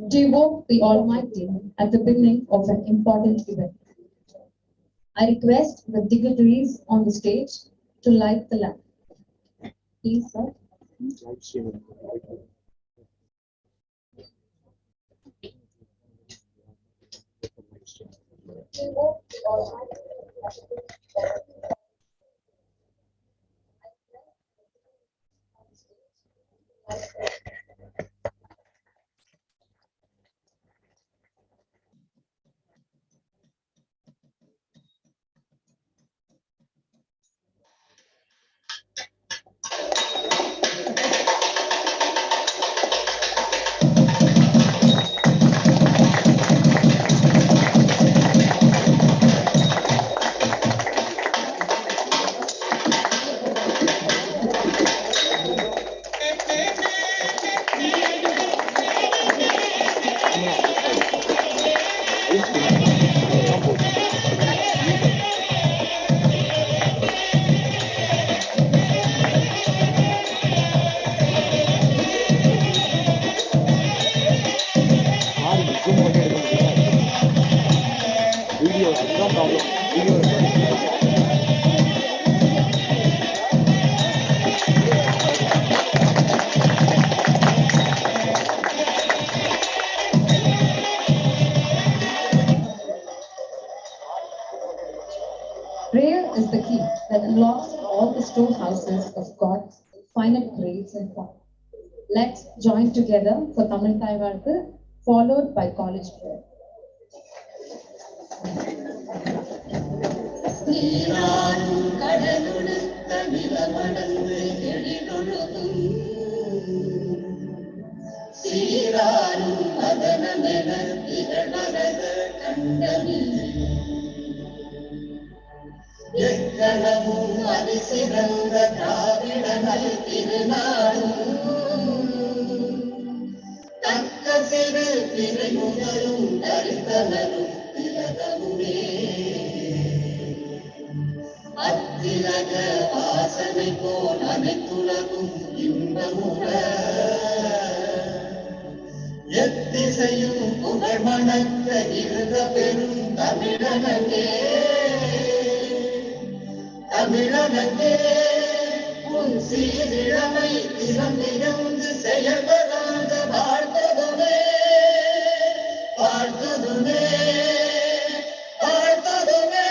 Devote the Almighty at the beginning of an important event. I request the dignitaries on the stage to light the lamp. Please, sir. Devote the Almighty at the beginning of an Prayer is the key that unlocks all the storehouses of God's infinite grace and power. Let's join together for Tamil Taivarku, followed by college prayer. எக்கணமும் அதிசிறந்த திராவிடனல் திருநாடும் தக்க சிறு திரைமுகலும் தரித்தனரும் திலகமுமே அத்திலக வாசனை போல் அனைத்துலகும் இன்பமுற எத்திசையும் புகழ் மணக்க இருந்த பெரும் தமிழனே தமிழனே உன் சீரிழமை திறந்திருந்து செயல்படாத வாழ்த்ததுமே வாழ்த்ததுமே வாழ்த்ததுமே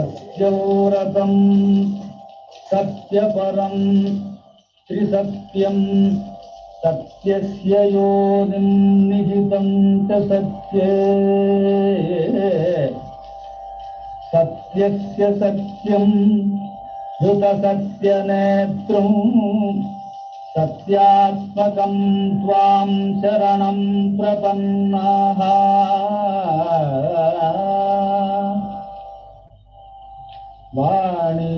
சத்யோரதம் சத்யபரம் த்ரிசத்யம் சத்யஸ்ய யோனிம் நிஹிதம் ச சத்யே சத்யஸ்ய சத்யம் ஸ்ருத சத்யநேத்ரம் சத்யாத்மகம் த்வாம் சரணம் பிரபன்னாஹ वाणी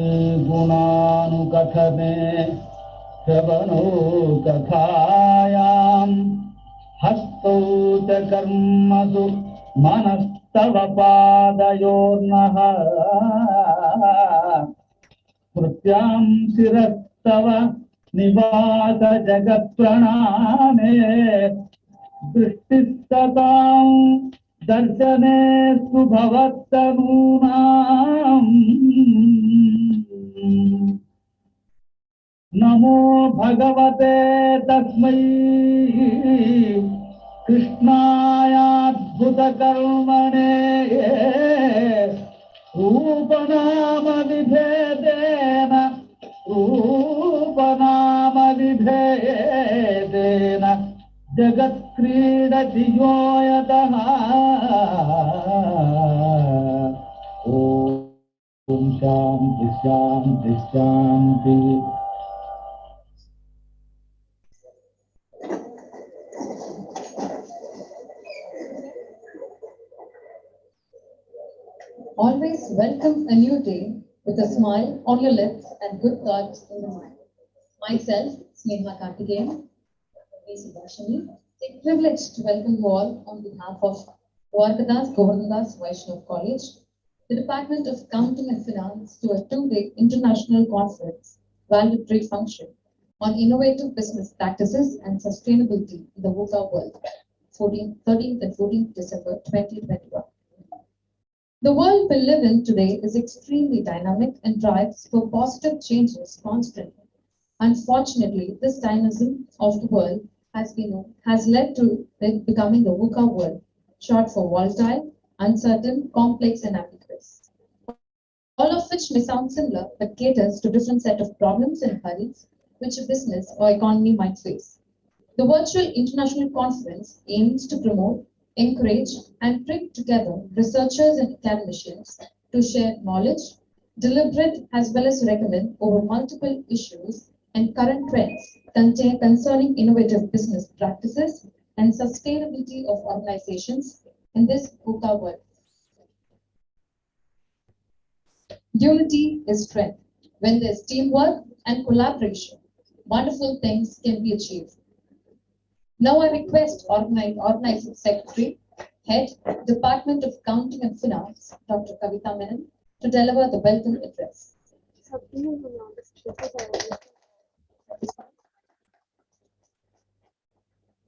गुणानुकथने श्रवणो कथायां हस्तौ च कर्मसु मनस्तव पादयोर्नः कृत्यां शिरस्तव निवास जगत्प्रणामे दृष्टिस्ततां दर्शने सुभवत्तनूनाम् नमो भगवते तस्मै कृष्णायाद्भुतकर्मणे रूपनामविभेदेन जगत्क्रीडति यो यतः ॐ शान्ति शान्ति शान्ति। Always welcome a new day with a smile on your lips and good thoughts in the mind. Myself, Sneha Karthikeyan, it's a privilege to welcome you all on behalf of Varkadas Govindas Vaishnav College, the Department of Accounting and Finance to a two-day international conference valedictory function on innovative business practices and sustainability in the VUCA world, 13th and 14th December 2021. The world we live in today is extremely dynamic and drives for positive changes constantly. Unfortunately, this dynamism of the world has led to it becoming the VUCA world, short for volatile, uncertain, complex, and ambiguous. All of which may sound similar, but caters to different set of problems and hurdles which a business or economy might face. The virtual international conference aims to promote, encourage, and bring together researchers and academicians to share knowledge, deliberate as well as recommend over multiple issues and current trends concerning innovative business practices and sustainability of organizations in this VUCA world. Unity is strength. When there's teamwork and collaboration, wonderful things can be achieved. Now I request Organizing Secretary, Head, Department of Accounting and Finance, Dr. Kavita Menon, to deliver the welcome address.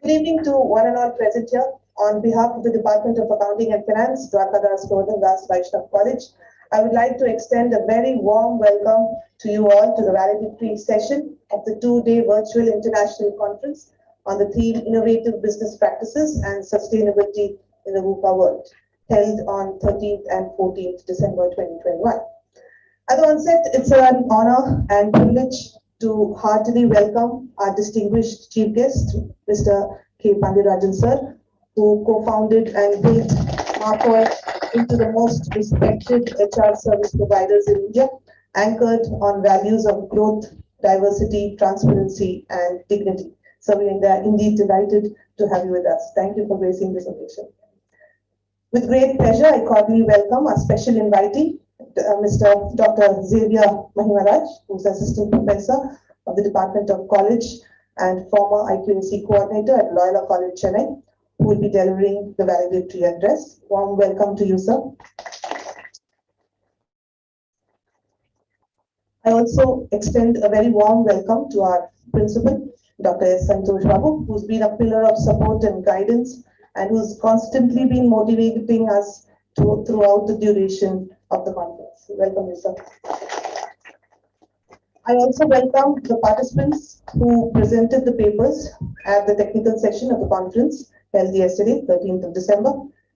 Good evening to one and all present here. On behalf of the Department of Accounting and Finance, Dwarkadas Govindas Vaishnav College, I would like to extend a very warm welcome to you all to the valedictory session of the two-day virtual international conference on the theme Innovative Business Practices and Sustainability in the VUCA World, held on 13th and 14th December 2021. At the onset, it's an honor and privilege to heartily welcome our distinguished chief guest, Mr. K. Pandirajan sir, who co-founded and built Marcor into the most respected HR service providers in India, anchored on values of growth, diversity, transparency, and dignity. So we are indeed delighted to have you with us. Thank you for gracing this occasion. With great pleasure, I cordially welcome our special invitee, Mr. Dr. Xavier Mahimaraj, who's Assistant Professor of the Department of College and former IQAC Coordinator at Loyola College, Chennai, who will be delivering the valedictory address. Warm welcome to you, sir. I also extend a very warm welcome to our principal, Dr. S. Santosh Babu, who's been a pillar of support and guidance and who's constantly been motivating us throughout the duration of the conference. Welcome, you, sir. I also welcome the participants who presented the papers at the technical session of the conference held yesterday, 13th of December,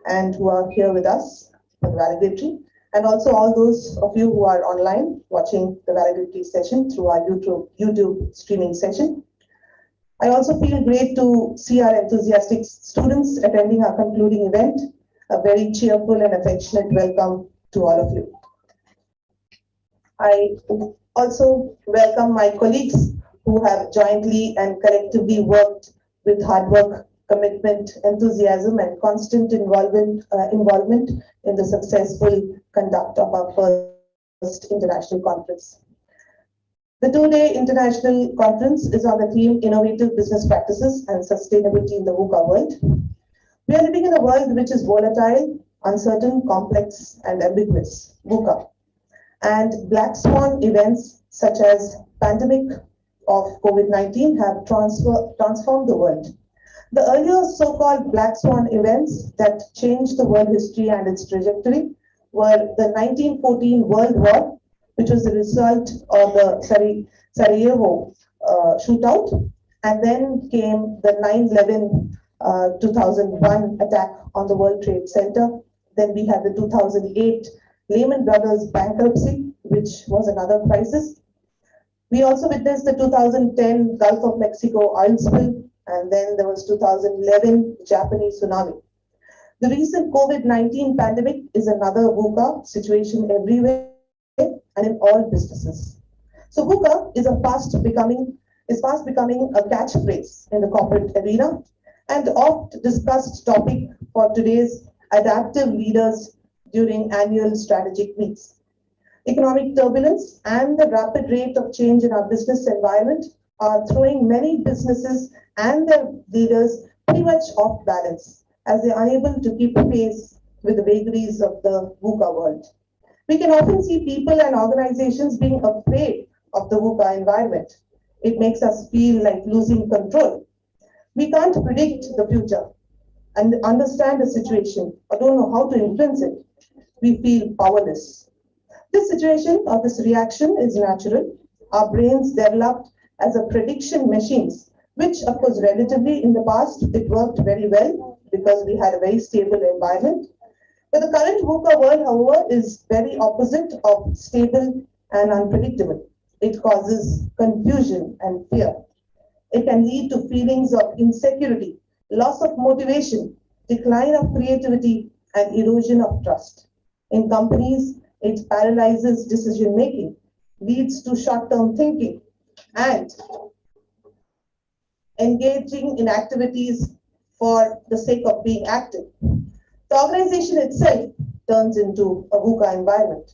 and who are here with us for the valedictory, and also all those of you who are online watching the valedictory session through our YouTube streaming session. I also feel great to see our enthusiastic students attending our concluding event. A very cheerful and affectionate welcome to all of you. I also welcome my colleagues who have jointly and collectively worked with hard work, commitment, enthusiasm, and constant involvement in the successful conduct of our first international conference. The two-day international conference is on the theme Innovative Business Practices and Sustainability in the VUCA World. We are living in a world which is volatile, uncertain, complex, and ambiguous, VUCA. And black swan events such as pandemic of COVID-19 have transformed the world. The earlier so-called black swan events that changed the world history and its trajectory were the 1914 World War, which was the result of the Sarajevo shootout, and then came the 9/11 2001 attack on the World Trade Center. Then we had the 2008 Lehman Brothers bankruptcy, which was another crisis. We also witnessed the 2010 Gulf of Mexico oil spill, and then there was 2011 Japanese tsunami. The recent COVID-19 pandemic is another VUCA situation everywhere and in all businesses. So VUCA is fast becoming a catchphrase in the corporate arena and oft discussed topic for today's adaptive leaders during annual strategic meets. Economic turbulence and the rapid rate of change in our business environment are throwing many businesses and their leaders pretty much off balance as they are unable to keep pace with the vagaries of the VUCA world. We can often see people and organizations being afraid of the VUCA environment. It makes us feel like losing control. We can't predict the future and understand the situation or don't know how to influence it. We feel powerless. This situation or this reaction is natural. Our brains developed as a prediction machines, which of course relatively in the past it worked very well because we had a very stable environment. But the current VUCA world, however, is very opposite of stable and unpredictable. It causes confusion and fear. It can lead to feelings of insecurity, loss of motivation, decline of creativity, and erosion of trust. In companies, it paralyzes decision making, leads to short-term thinking, and engaging in activities for the sake of being active. The organization itself turns into a VUCA environment.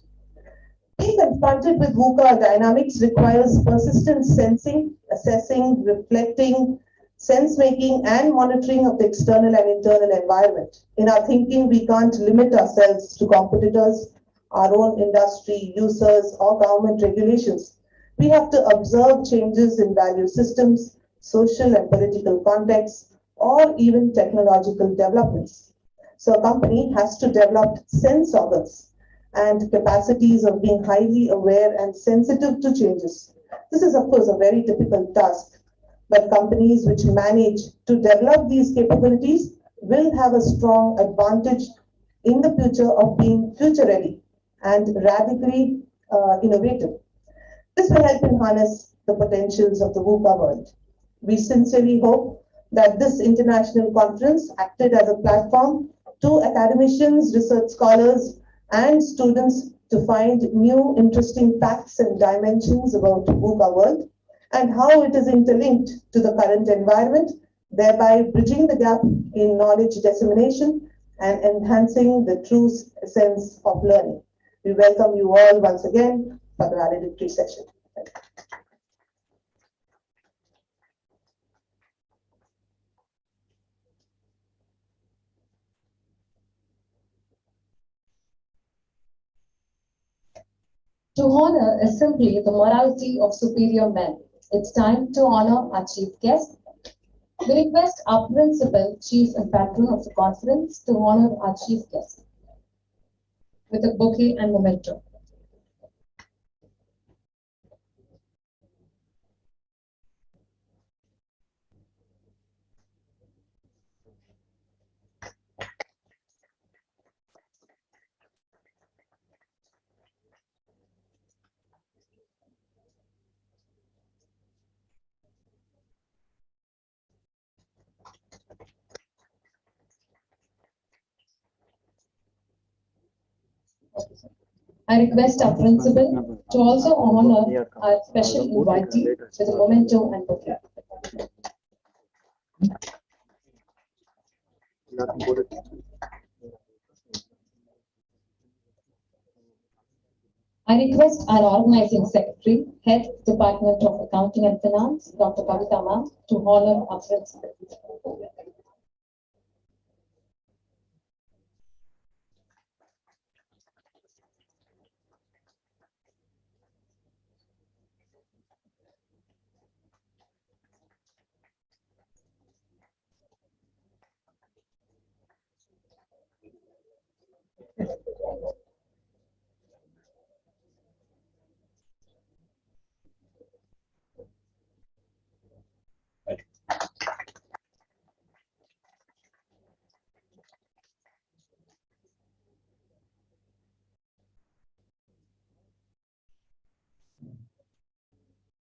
Being confronted with VUCA dynamics requires persistent sensing, assessing, reflecting, sense making, and monitoring of the external and internal environment. In our thinking, we can't limit ourselves to competitors, our own industry, users, or government regulations. We have to observe changes in value systems, social and political contexts, or even technological developments. So a company has to develop sense organs and capacities of being highly aware and sensitive to changes. This is, of course, a very difficult task, but companies which manage to develop these capabilities will have a strong advantage in the future of being future ready and radically innovative. This will help in harness the potentials of the VUCA world. We sincerely hope that this international conference acted as a platform to academicians, research scholars, and students to find new interesting facts and dimensions about VUCA world and how it is interlinked to the current environment, thereby bridging the gap in knowledge dissemination and enhancing the true sense of learning. We welcome you all once again for the valedictory session. To honor is simply the morality of superior men. It's time to honor our chief guest. We request our principal, chief and patron of the conference to honor our chief guest with a bouquet and memento. I request our principal to also honor our special invitee with a memento and bouquet. I request our organizing secretary, head Department of Accounting and Finance, Dr. Kavita Ma'am, to honor our principal.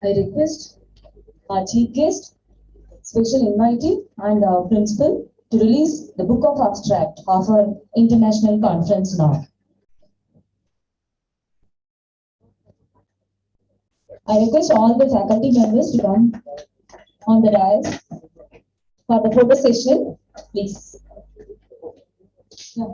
I request our chief guest, special invitee, and our principal to release the book of abstract of our international conference now. I request all the faculty members to come on the dais for the photo session, please. Yeah.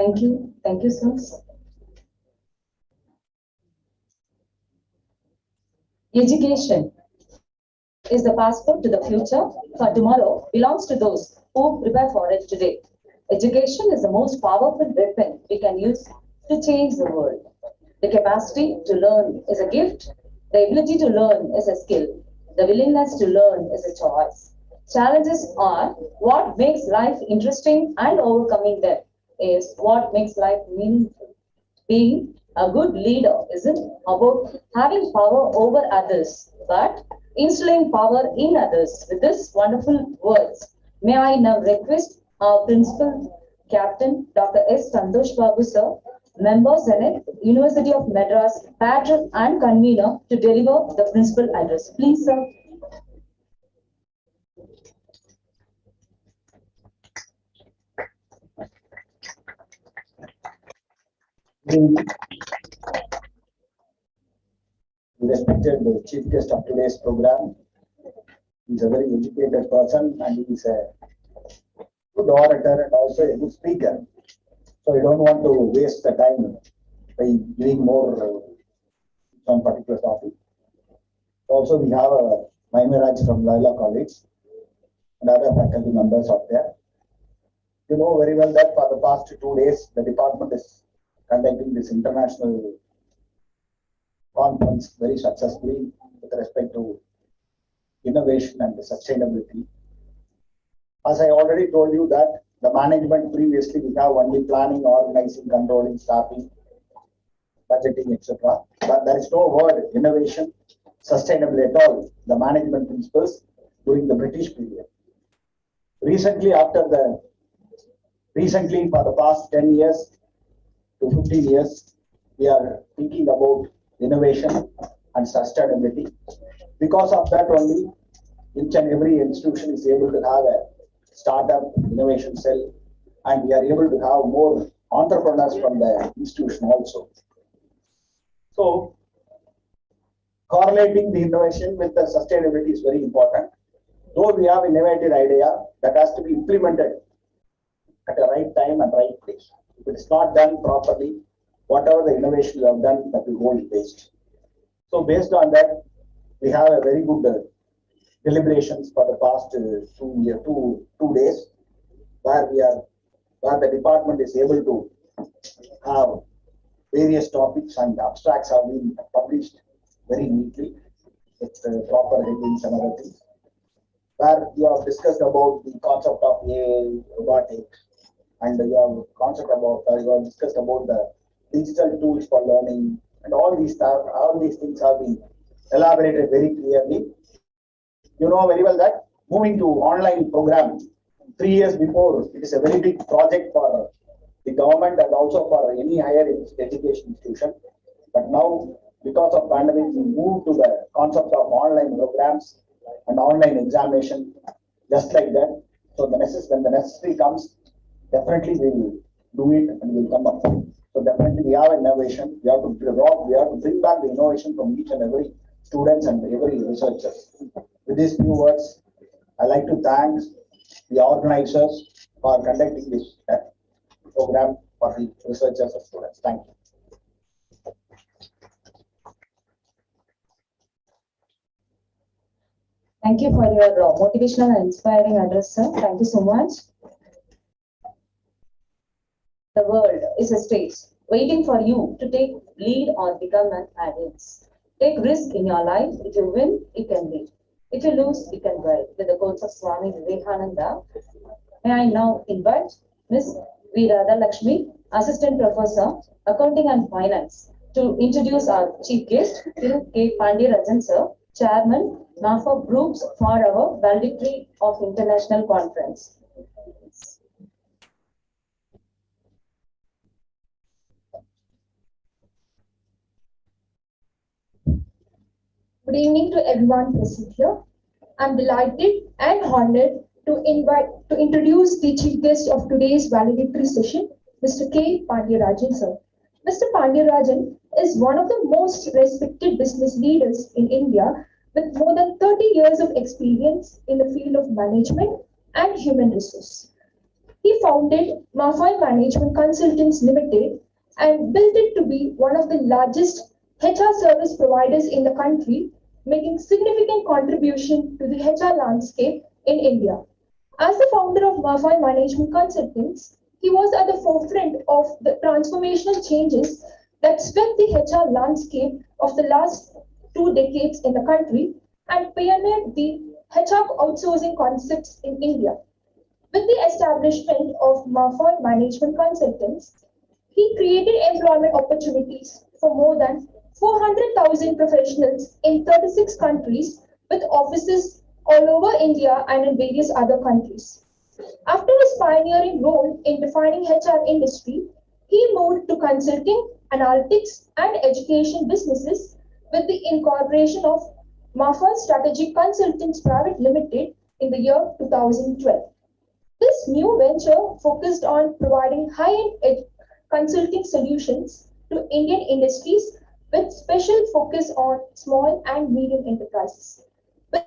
Thank you. Thank you, sirs. Education is the passport to the future, for tomorrow belongs to those who prepare for it today. Education is the most powerful weapon we can use to change the world. The capacity to learn is a gift, the ability to learn is a skill, the willingness to learn is a choice. Challenges are what makes life interesting, and overcoming them is what makes life meaningful. Being a good leader isn't about having power over others, but instilling power in others. With this wonderful words, may I now request our principal captain, Dr. S. Santosh Babu sir, member Senate, University of Madras, patron and convener, to deliver the principal address. Please, sir. Respected chief guest of today's program. He's a very educated person and he's a good orator and also a good speaker. So I don't want to waste the time by giving more some particular topic. Also, we have a Maimiraj from Laila College and other faculty members out there. You know very well that for the past 2 days, the department is conducting this international conference very successfully with respect to innovation and sustainability. As I already told you that the management previously we have only planning, organizing, controlling, staffing, budgeting, etc. But there is no word innovation, sustainability at all. The management principles during the British period. Recently, for the past 10 years to 15 years, we are thinking about innovation and sustainability. Because of that only, each and every institution is able to have a startup innovation cell, and we are able to have more entrepreneurs from the institution also. So, correlating the innovation with the sustainability is very important. Though we have innovative idea, that has to be implemented at the right time and right place. If it is not done properly, whatever the innovation you have done, that will go in waste. So based on that, we have a very good deliberations for the past 2 days, where the department is able to have various topics and abstracts have been published very neatly with proper headings and other things. Where you have discussed about the concept of AI, robotics, and you have discussed about the digital tools for learning, and all these things have been elaborated very clearly. You know very well that moving to online programming 3 years before, it is a very big project for the government and also for any higher education institution. But now, because of pandemic, we moved to the concept of online programs and online examination, just like that. So when the necessity comes, definitely we will do it and we will come up. So definitely we have innovation. We have to bring back the innovation from each and every students and every researchers. With these few words, I like to thank the organizers for conducting this program for the researchers and students. Thank you. Thank you for your motivational and inspiring address, sir. Thank you so much. The world is a stage waiting for you to take lead or become an audience. Take risk in your life. If you win, you can lead. If you lose, you can guide. With the quotes of Swami Vivekananda, may I now invite Ms. V. Radha Lakshmi, Assistant Professor, Accounting and Finance, to introduce our chief guest, Thiru K. Pandirajan, sir, Chairman, NAFA Groups, for our valedictory of International Conference. Good evening to everyone present here. I'm delighted and honored to introduce the chief guest of today's valedictory session, Mr. K. Pandirajan, sir. Mr. Pandirajan is one of the most respected business leaders in India with more than 30 years of experience in the field of management and human resource. He founded Mafai Management Consultants Limited and built it to be one of the largest HR service providers in the country, making significant contribution to the HR landscape in India. As the founder of Mafai Management Consultants, he was at the forefront of the transformational changes that swept the HR landscape of the last 2 decades in the country and pioneered the HR outsourcing concepts in India. With the establishment of Mafai Management Consultants, he created employment opportunities for more than 400,000 professionals in 36 countries with offices all over India and in various other countries. After his pioneering role in defining HR industry, he moved to consulting, analytics, and education businesses with the incorporation of Mafai Strategic Consultants Private Limited in the year 2012. This new venture focused on providing high-end consulting solutions to Indian industries with special focus on small and medium enterprises. With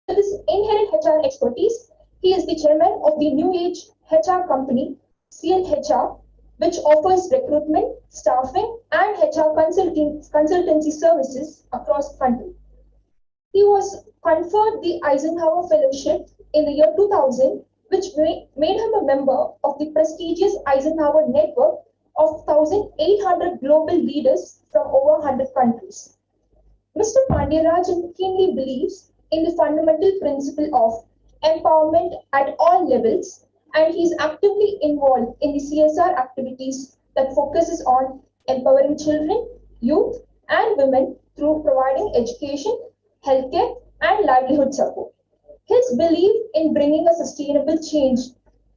his inherent HR expertise, he is the chairman of the new age HR company, CLHR, which offers recruitment, staffing, and HR consultancy services across the country. He was conferred the Eisenhower Fellowship in the year 2000, which made him a member of the prestigious Eisenhower network of 1,800 global leaders from over 100 countries. Mr. Pandeyarajan keenly believes in the fundamental principle of empowerment at all levels, and he is actively involved in the CSR activities that focuses on empowering children, youth, and women through providing education, healthcare, and livelihood support. His belief in bringing a sustainable change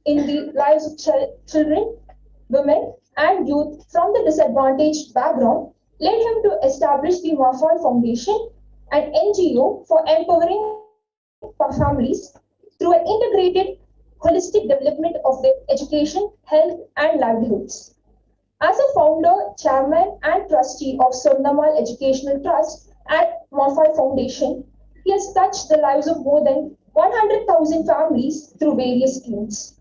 in the lives of children, women, and youth from the disadvantaged background led him to establish the Mafai Foundation, an NGO for empowering families through an integrated, holistic development of their education, health, and livelihoods. As a founder, chairman, and trustee of Sondamal Educational Trust at Mafai Foundation, he has touched the lives of more than 100,000 families through various schemes.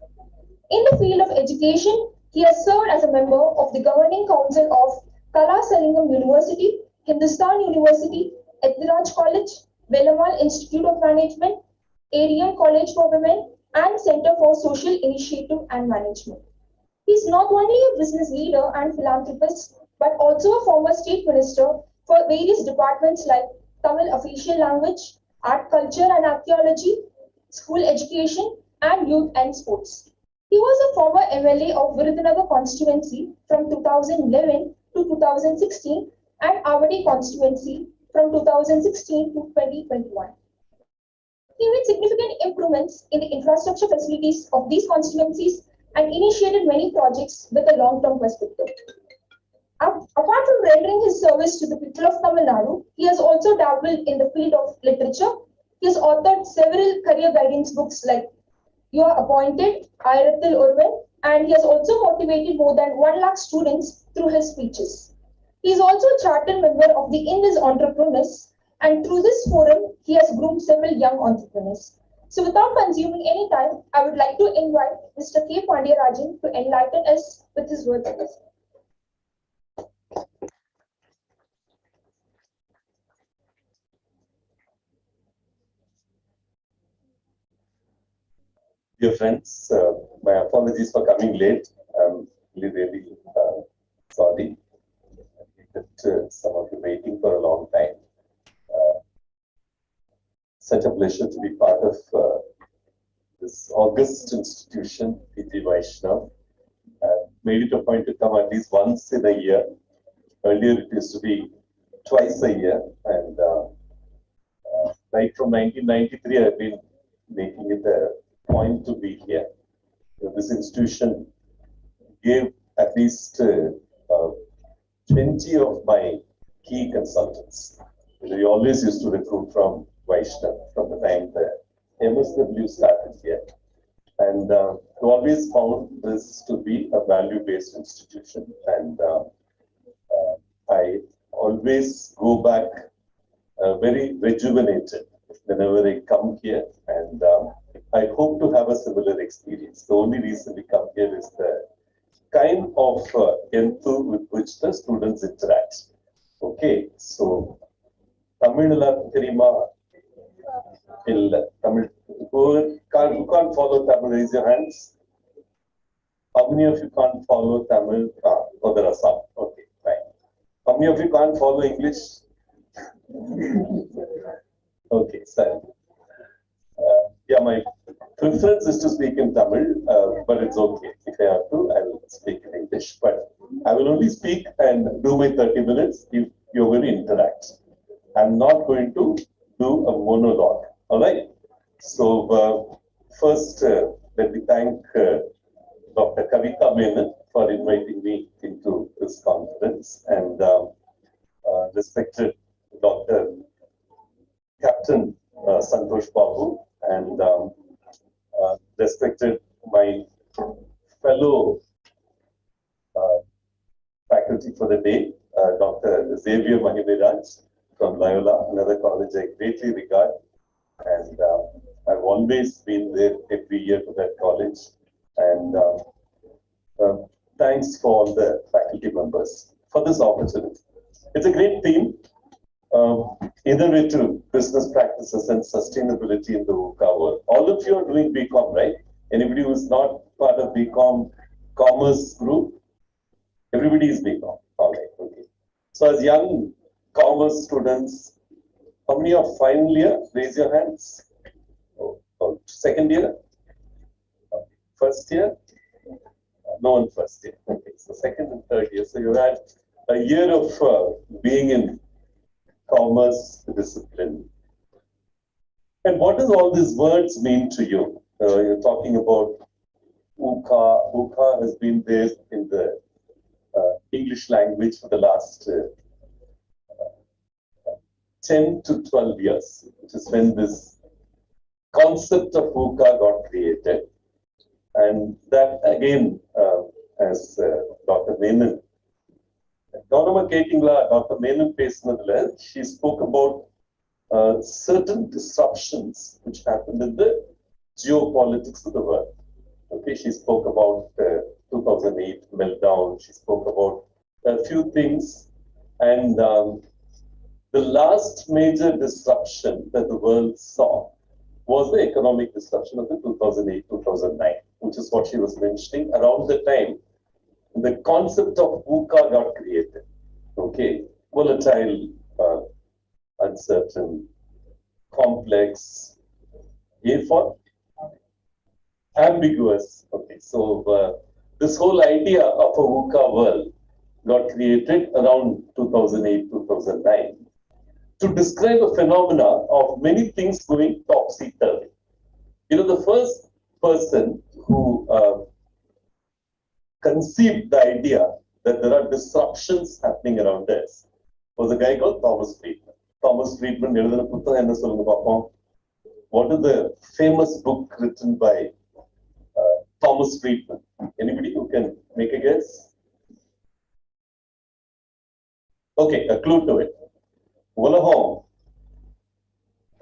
In the field of education, he has served as a member of the governing council of Kalasalingam University, Hindustan University, Ethiraj College, Velamal Institute of Management, ADM College for Women, and Center for Social Initiative and Management. He is not only a business leader and philanthropist, but also a former state minister for various departments like Tamil official language, art, culture and archaeology, school education, and youth and sports. He was a former MLA of Virudhunagar constituency from 2011 to 2016 and Avadi constituency from 2016 to 2021. He made significant improvements in the infrastructure facilities of these constituencies and initiated many projects with a long-term perspective. Apart from rendering his service to the people of Tamil Nadu, he has also dabbled in the field of literature. He has authored several career guidance books like You Are Appointed, Ayrathil Urvan, and he has also motivated more than 1 lakh students through his speeches. He is also a chartered member of the Indies Entrepreneurs, and through this forum, he has groomed several young entrepreneurs. So without consuming any time, I would like to invite Mr. K. Pandeyarajan to enlighten us with his words. Dear friends, my apologies for coming late. I'm really sorry that some of you waiting for a long time. Such a pleasure to be part of this august institution, P.G. Vaishnav. Made it a point to come at least once in a year. Earlier it used to be twice a year, and right from 1993 I've been making it a point to be here. This institution gave at least 20 of my key consultants. We always used to recruit from Vaishnav from the time the MSW started here. And we always found this to be a value-based institution. And I always go back very rejuvenated whenever I come here. And I hope to have a similar experience. The only reason we come here is the kind of enthu with which the students interact. Okay, so Tamil Terima Tamil who can't follow Tamil, raise your hands. How many of you can't follow Tamil? Oh, there are some. Okay, fine. How many of you can't follow English? Okay, sorry. Yeah, my preference is to speak in Tamil, but it's okay. If I have to, I will speak in English. But I will only speak and do my 30 minutes if you're going to interact. I'm not going to do a monologue. All right. So first, let me thank Dr. Kavita Menon for inviting me into this conference, and respected Dr. Captain Santosh Babu, and respected my fellow faculty for the day, Dr. Xavier Mahimiraj from Loyola, another college I greatly regard, and I've always been there every year to that college, and thanks for all the faculty members for this opportunity. It's a great theme. Innovative business practices and sustainability in the VUCA world. All of you are doing BCom, right? Anybody who's not part of BCom commerce group? Everybody is BCom. All right, okay. So as young commerce students, how many are final year? Raise your hands. Oh, second year? First year? No one first year. Okay, so second and third year. So you had a year of being in commerce discipline. And what does all these words mean to you? You're talking about VUCA. VUCA has been there in the English language for the last 10 to 12 years, which is when this concept of VUCA got created. And that again, as Dr. Menon, Dr. Menon பேசினதுல, she spoke about certain disruptions which happened in the geopolitics of the world. Okay, she spoke about 2008 meltdown. She spoke about a few things, and the last major disruption that the world saw was the economic disruption of the 2008-2009, which is what she was mentioning. Around the time the concept of VUCA got created. Okay, volatile, uncertain, complex, A for ambiguous. Okay, so this whole idea of a VUCA world got created around 2008-2009 to describe a phenomena of many things going topsy-turvy. You know, the first person who conceived the idea that there are disruptions happening around us was a guy called Thomas Friedman. Thomas Friedman, what is the famous book written by Thomas Friedman? Anybody who can make a guess? Okay, a clue to it. Ulahom,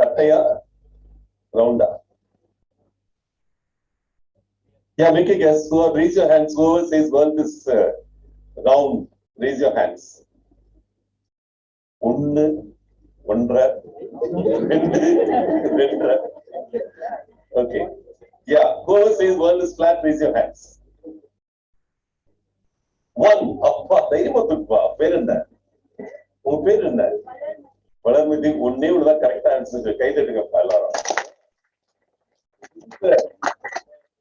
Tataya, Rounda. Yeah, make a guess. Raise your hands. Whoever says world is round, raise your hands. Ondra. Okay. Yeah, whoever says world is flat, raise your hands. One. Appa, Daimatupa, Perenda. Oh, Perenda. What I'm with one name of the correct answer.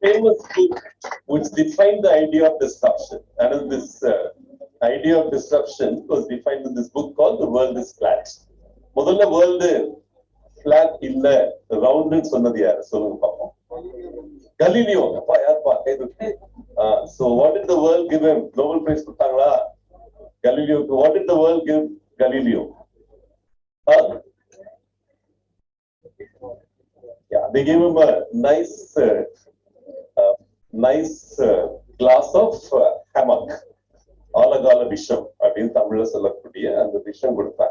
Famous book which defined the idea of disruption. And this idea of disruption was defined in this book called The World is Flat. Modella world flat illa rounded sonnadhu yaar solunga paapom. Galileo. So what did the world give him? Nobel Prize kuttangala? Galileo. What did the world give Galileo? Yeah, they gave him a nice glass of hammock. Alagala Visham. Adin Tamila Salakudia and the Visham Gurtha.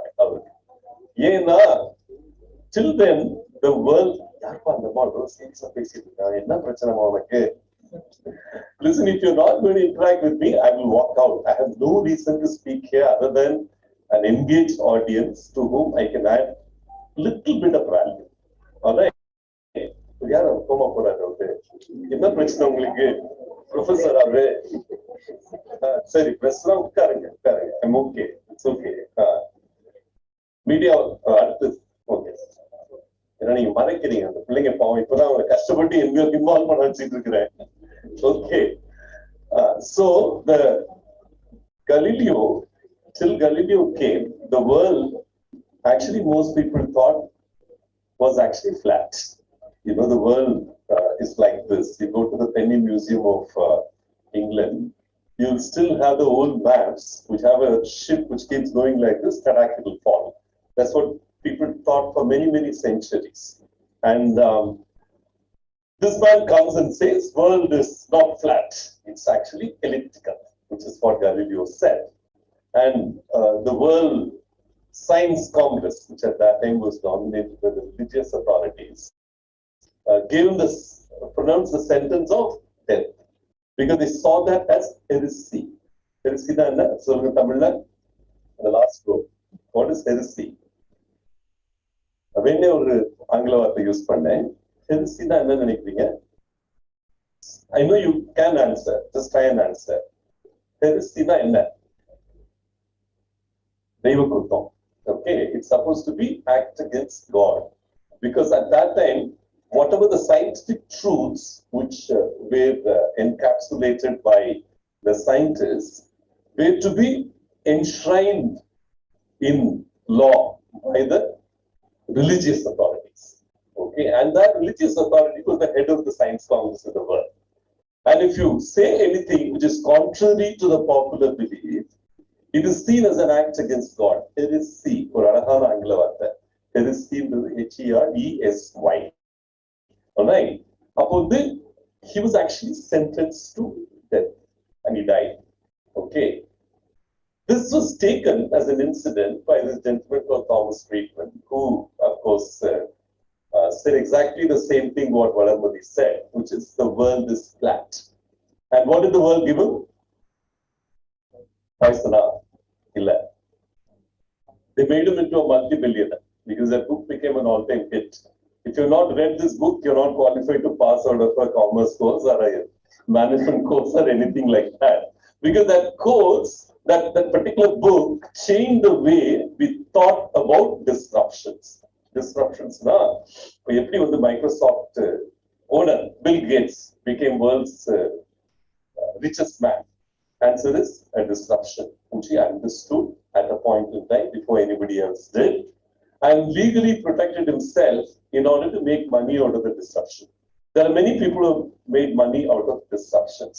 Yena, till then, the world யாருப்பா அந்த அம்மா ரொம்ப சீரியஸா பேசிட்டு இருக்காங்க, என்ன பிரச்சனைமா உனக்கு? Listen, if you're not going to interact with me, I will walk out. I have no reason to speak here other than an engaged audience to whom I can add little bit of value. Alright? யார் coma போறாரு அவரு? என்ன பிரச்சனை உங்களுக்கு? Professor அவரு? சரி, பிரச்சனை உட்காருங்க. I'm okay. It's okay. Media அடுத்து ஓகே. ஏன்னா நீங்க மறைக்கிறீங்க அந்த பிள்ளைங்க பாவம், இப்பதான் அவங்க கஷ்டப்பட்டு இன்வால்வ் பண்ண வச்சுட்டு இருக்கிறேன். Okay. So the Galileo, till Galileo came, the world actually most people thought was actually flat. You know, the world is like this. You go to the Penny Museum of England, you'll still have the old maps which have a ship which keeps going like this, that will fall. That's what people thought for many, many centuries. And this man comes and says, world is not flat. It's actually elliptical, which is what Galileo said. And the World Science Congress, which at that time was dominated by the religious authorities, gave him this, pronounced the sentence of death, because they saw that as heresy. Heresy da enna solunga Tamilla, the last row. What is heresy? When ஒரு ஆங்கில வார்த்தை use பண்ணேன், heresy da enna நினைக்கிறீங்க? I know you can answer, just try and answer. Heresy da enna? தெய்வ குற்றம். Okay, it's supposed to be act against God, because at that time whatever the scientific truths which were encapsulated by the scientists were to be enshrined in law by the religious authorities. Okay, and that religious authority was the head of the science congress of the world. And if you say anything which is contrary to the popular belief, it is seen as an act against God. Heresy, ஒரு அழகான ஆங்கில வார்த்தை. Heresy என்பது HERESY. Alright. அப்போ he was actually sentenced to death and he died. Okay. This was taken as an incident by this gentleman called Thomas Friedman, who, of course, said exactly the same thing what Valamudi said, which is the world is flat. And what did the world give him? Paisana. They made him into a multi-billionaire because that book became an all-time hit. If you've not read this book, you're not qualified to pass out of a commerce course or a management course or anything like that. Because that course, that particular book changed the way we thought about disruptions. Disruptions now, எப்படி வந்து Microsoft owner Bill Gates became world's richest man. Answer is a disruption, which he understood at a point in time before anybody else did, and legally protected himself in order to make money out of the disruption. There are many people who have made money out of disruptions.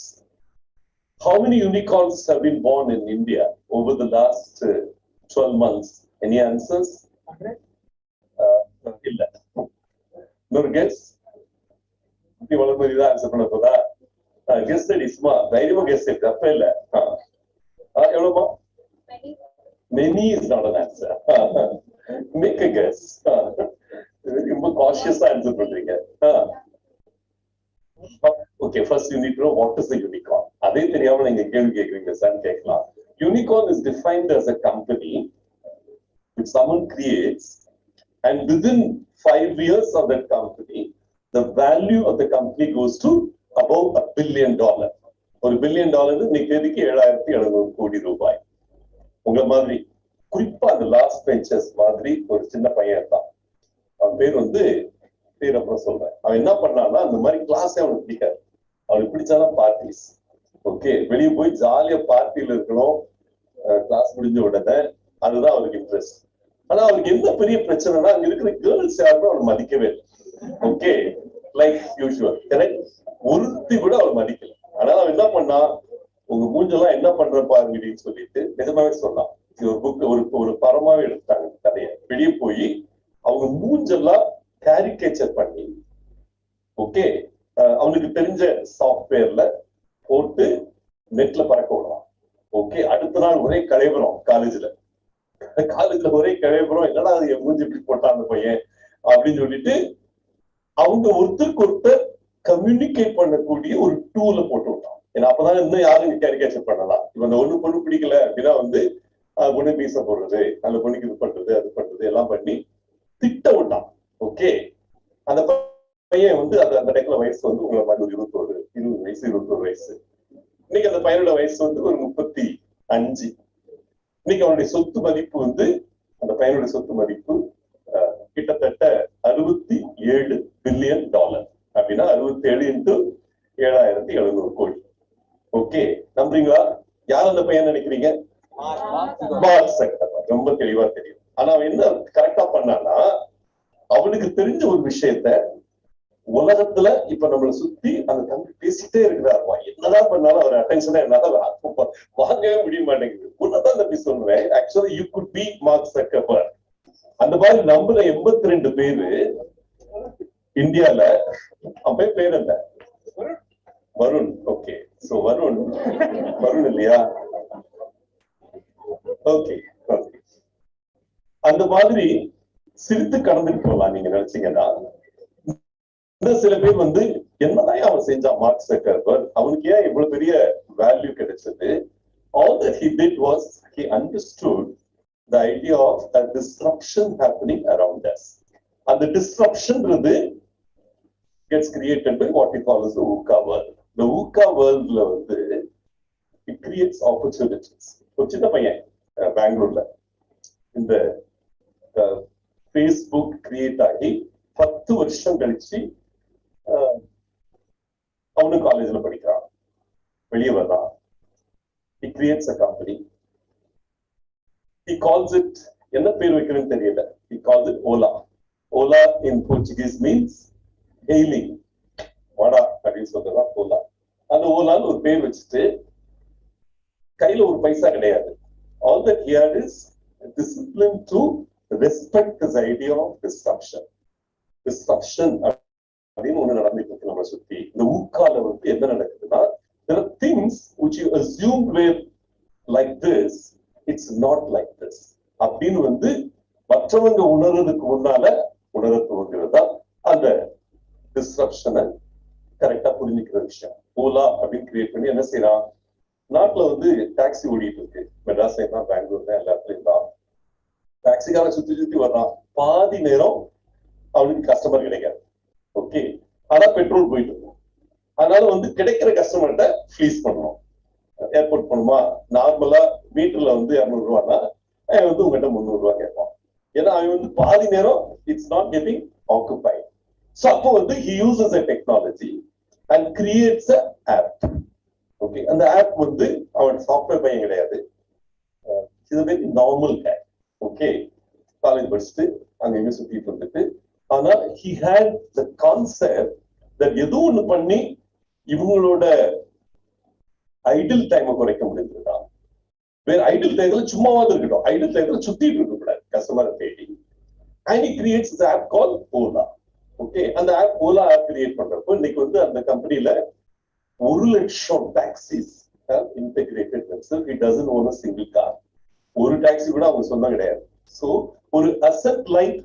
How many unicorns have been born in India over the last 12 months? Any answers? 100? No guess? Answer பண்ண போதா? Guess that isma. தைரியமா guess it. தப்பே இல்ல. எவ்வளவுமா? Many is not an answer. Make a guess. ரொம்ப cautious-ஆ answer பண்றீங்க. Okay, first you need to know what is the unicorn. அதே தெரியாம நீங்க கேள்வி கேக்குறீங்க சார் கேட்கலாம். Unicorn is defined as a company which someone creates, and within 5 years of that company, the value of the company goes to above $1 billion. $1 billion நிக்கிறதுக்கு 7,700 கோடி ரூபாய். உங்க மாதிரி குறிப்பா அந்த லாஸ்ட் பெஞ்சர்ஸ் மாதிரி ஒரு சின்ன பையன் இருக்கான். அவன் பேர் பேர் அப்புறம் சொல்றேன். அவன் என்ன பண்ணான்னா அந்த மாதிரி கிளாஸே அவனுக்கு பிடிக்காது. அவனுக்கு பிடிச்சாதான் பார்ட்டிஸ். ஓகே, வெளியே போய் ஜாலியா பார்ட்டியில இருக்கணும். கிளாஸ் முடிஞ்ச உடனே அதுதான் அவனுக்கு இன்ட்ரெஸ்ட். ஆனா அவனுக்கு எந்த பெரிய பிரச்சனைனா அங்க இருக்கிற கேர்ள்ஸ் யாருமே அவனை மதிக்கவே இல்லை. Okay, like usual, correct? ஒருத்தி கூட அவன் மதிக்கல. ஆனா அவன் என்ன பண்ணா, உங்க மூஞ்செல்லாம் என்ன பண்ற பாருங்கன்னு சொல்லிட்டு நிஜமாவே சொன்னான். ஒரு புக் ஒரு படமாவே எடுத்தாங்க கதையை. வெளியே போய் அவங்க மூஞ்செல்லாம் கேரிகேச்சர் பண்ணி, ஓகே, அவனுக்கு தெரிஞ்ச சாஃப்ட்வேர்ல போட்டு நெட்ல பறக்க விடலாம். ஓகே, அடுத்த நாள் ஒரே கலைபுரம் காலேஜ்ல ஒரே கலைபுரம். என்னடா அது மூஞ்சி இப்படி போட்டான் அந்த பையன் அப்படின்னு சொல்லிட்டு அவங்க ஒருத்தருக்கு ஒருத்தர் கம்யூனிகேட் பண்ணக்கூடிய ஒரு டூல போட்டு விட்டான். ஏன்னா அப்பதான் இன்னும் யாரும் கேரிகேச்சர் பண்ணலாம். இப்ப அந்த ஒண்ணு பொண்ணு பிடிக்கல அப்படின்னா வந்து பொண்ணு பீச போடுறது, அந்த பொண்ணுக்கு இது பண்றது அது பண்றது எல்லாம் பண்ணி திட்ட விட்டான். ஓகே, அந்த பையன் வந்து அந்த டைம்ல வயசு வந்து உங்களை மாதிரி 20 வயசு 21 வயசு. இன்னைக்கு அந்த பையனோட வயசு வந்து ஒரு 35. இன்னைக்கு அவனுடைய சொத்து மதிப்பு வந்து அந்த பையனுடைய சொத்து மதிப்பு கிட்டத்தட்ட $67 பில்லியன். அப்படின்னா 67 into 7700 கோடி. ஓகே, நம்புறீங்களா? யார் அந்த பையன் நினைக்கிறீங்க? Mark Zuckerberg. ரொம்ப தெளிவா தெரியும். ஆனா அவன் என்ன கரெக்டா பண்ணான்னா, அவனுக்கு தெரிஞ்ச ஒரு விஷயத்த உலகத்துல இப்ப நம்மளை சுத்தி அந்த தம்பி பேசிட்டே இருக்கிறாருமா. என்னதான் பண்ணாலும் அவர் அட்டென்ஷனா என்னால வாங்கவே முடிய மாட்டேங்குது. உன்னதான் தம்பி சொல்றேன், ஆக்சுவலா you could be mark Zuckerberg. அந்த மாதிரி நம்மள 82 பேரு இந்தியால. அவன் பேர் என்ன? வருண். ஓகே, சோ வருண் இல்லையா? ஓகே, அந்த மாதிரி சிரித்து கடந்துட்டு போகலாம் நீங்க நினைச்சீங்கன்னா. இன்னும் சில பேர் வந்து என்னதான் அவன் செஞ்சான் மார்க் சக்கர்பர்க், அவனுக்கு ஏன் இவ்வளவு பெரிய வேல்யூ கிடைச்சது? All that he did was he understood the idea of a disruption happening around us. And the disruption gets created by what we call as the VUCA world. The VUCA world it creates opportunities. ஒரு சின்ன பையன் பெங்களூர்ல இந்த Facebook create ஆகி 10 வருஷம் கழிச்சு அவனு காலேஜ்ல படிக்கிறான், வெளியே வர்றான். He creates a company. He calls it, என்ன பேர் வைக்கிறேன்னு தெரியல, he calls it Ola. Ola in Portuguese means hailing. வாடா அப்படின்னு சொல்றதா ஓலா. அந்த ஓலான்னு ஒரு பேர் வச்சுட்டு கையில ஒரு பைசா கிடையாது. All that he had is discipline to respect this idea of disruption. Disruption அப்படின்னு ஒண்ணு நடந்துட்டு இருக்கு நம்ம சுத்தி. இந்த ஊக்கால வந்து என்ன நடக்குதுன்னா, there are things which you assumed were like this, it's not like this அப்படின்னு வந்து மற்றவங்க உணர்றதுக்கு முன்னால உணர துவங்குறதா அந்த டிஸ்ரப்ஷனை கரெக்டா புரிஞ்சுக்கிற விஷயம். ஓலா அப்படின்னு கிரியேட் பண்ணி என்ன செய்யறான், நாட்டுல வந்து டாக்ஸி ஓடிட்டு இருக்கு. மெட்ராஸ்ல தான், பெங்களூர் தான், எல்லா இடத்துலயும் தான். டாக்ஸிக்கார சுத்தி சுத்தி வர்றான். பாதி நேரம் அவனுக்கு கஸ்டமர் கிடைக்காது. ஓகே, ஆனா பெட்ரோல் போயிட்டு இருக்கும். அதனால வந்து கிடைக்கிற கஸ்டமர்கிட்ட ஃப்ளீஸ் பண்ணணும். ஏர்போர்ட் போகணுமா, நார்மலா மீட்டர்ல வந்து 200 ரூபான்னா அவன் வந்து உங்ககிட்ட 300 ரூபாய் கேட்பான். ஏன்னா அவன் வந்து பாதி நேரம் it's not getting occupied. So அப்போ வந்து he uses a technology and creates a app. Okay, அந்த ஆப் வந்து அவன் சாஃப்ட்வேர் பையன் கிடையாது. இது very normal guy. Okay, college படிச்சுட்டு அங்க எங்க சுத்திட்டு வந்துட்டு, ஆனா he had the concept that ஏதோ ஒண்ணு பண்ணி இவங்களோட ஐடில் டைமை குறைக்க முடிஞ்சிருக்கான். வேற ஐடில் டைத்துல சும்மாவது இருக்கட்டும், ஐடில் டைத்துல சுத்திட்டு இருக்க கூடாது கஸ்டமரை தேடி. And he creates this app called Ola. Okay, அந்த ஆப் ஓலா ஆப் கிரியேட் பண்றப்போ இன்னைக்கு வந்து அந்த கம்பெனில 1 லட்சம் taxis integrated themselves. He doesn't own a single car. ஒரு டாக்ஸி கூட அவங்க சொந்தம் கிடையாது. So ஒரு asset light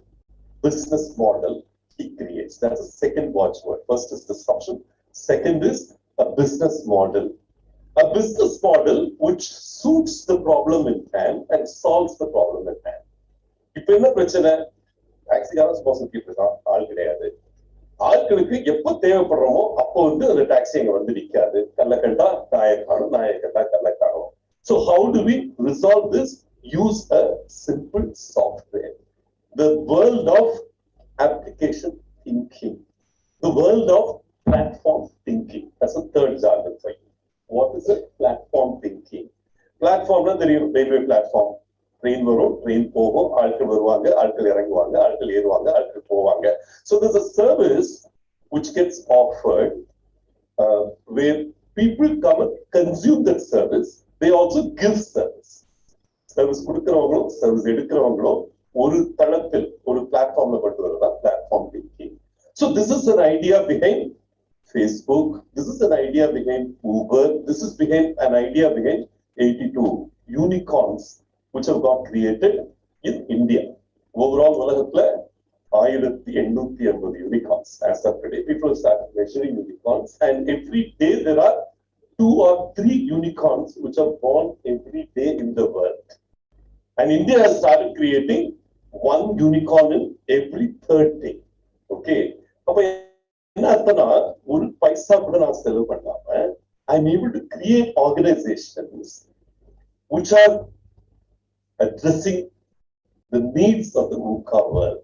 business model he creates. That's the second watchword. First is disruption. Second is a business model. A business model which suits the problem in hand and solves the problem in hand. இப்ப என்ன பிரச்சனை, டாக்ஸிக்கான suppose சுத்திட்டு இருக்கான், ஆள் கிடையாது. ஆட்களுக்கு எப்ப தேவைப்படுறோமோ அப்போ வந்து அந்த டாக்ஸி அங்க வந்து நிக்காது. கல்ல கண்டா நாயை காணும், நாயை கண்டா கல்ல காணும். So how do we resolve this? Use a simple software. The world of application thinking, the world of platform thinking. That's the third jargon for you. What is a platform thinking? Platformனா தெரியும், railway platform. Train வரும், train போகும், ஆட்கள் வருவாங்க, ஆட்கள் இறங்குவாங்க, ஆட்கள் ஏறுவாங்க, ஆட்கள் போவாங்க. So there's a service which gets offered where people come and consume that service. They also give service. Service கொடுக்கிறவங்களும் சர்வீஸ் எடுக்கிறவங்களும் ஒரு தளத்தில் ஒரு பிளாட்ஃபார்ம்ல கொண்டு வரதான் platform thinking. So this is an idea behind Facebook. This is an idea behind Uber. This is behind an idea behind 82 unicorns which have got created in India. Overall, உலகத்துல 1850 unicorns as of today. People start measuring unicorns, and every day there are 2 or 3 unicorns which are born every day in the world. And India has started creating 1 unicorn in every 3rd day. Okay. I'm able to create organizations which are addressing the needs of the VUCA world.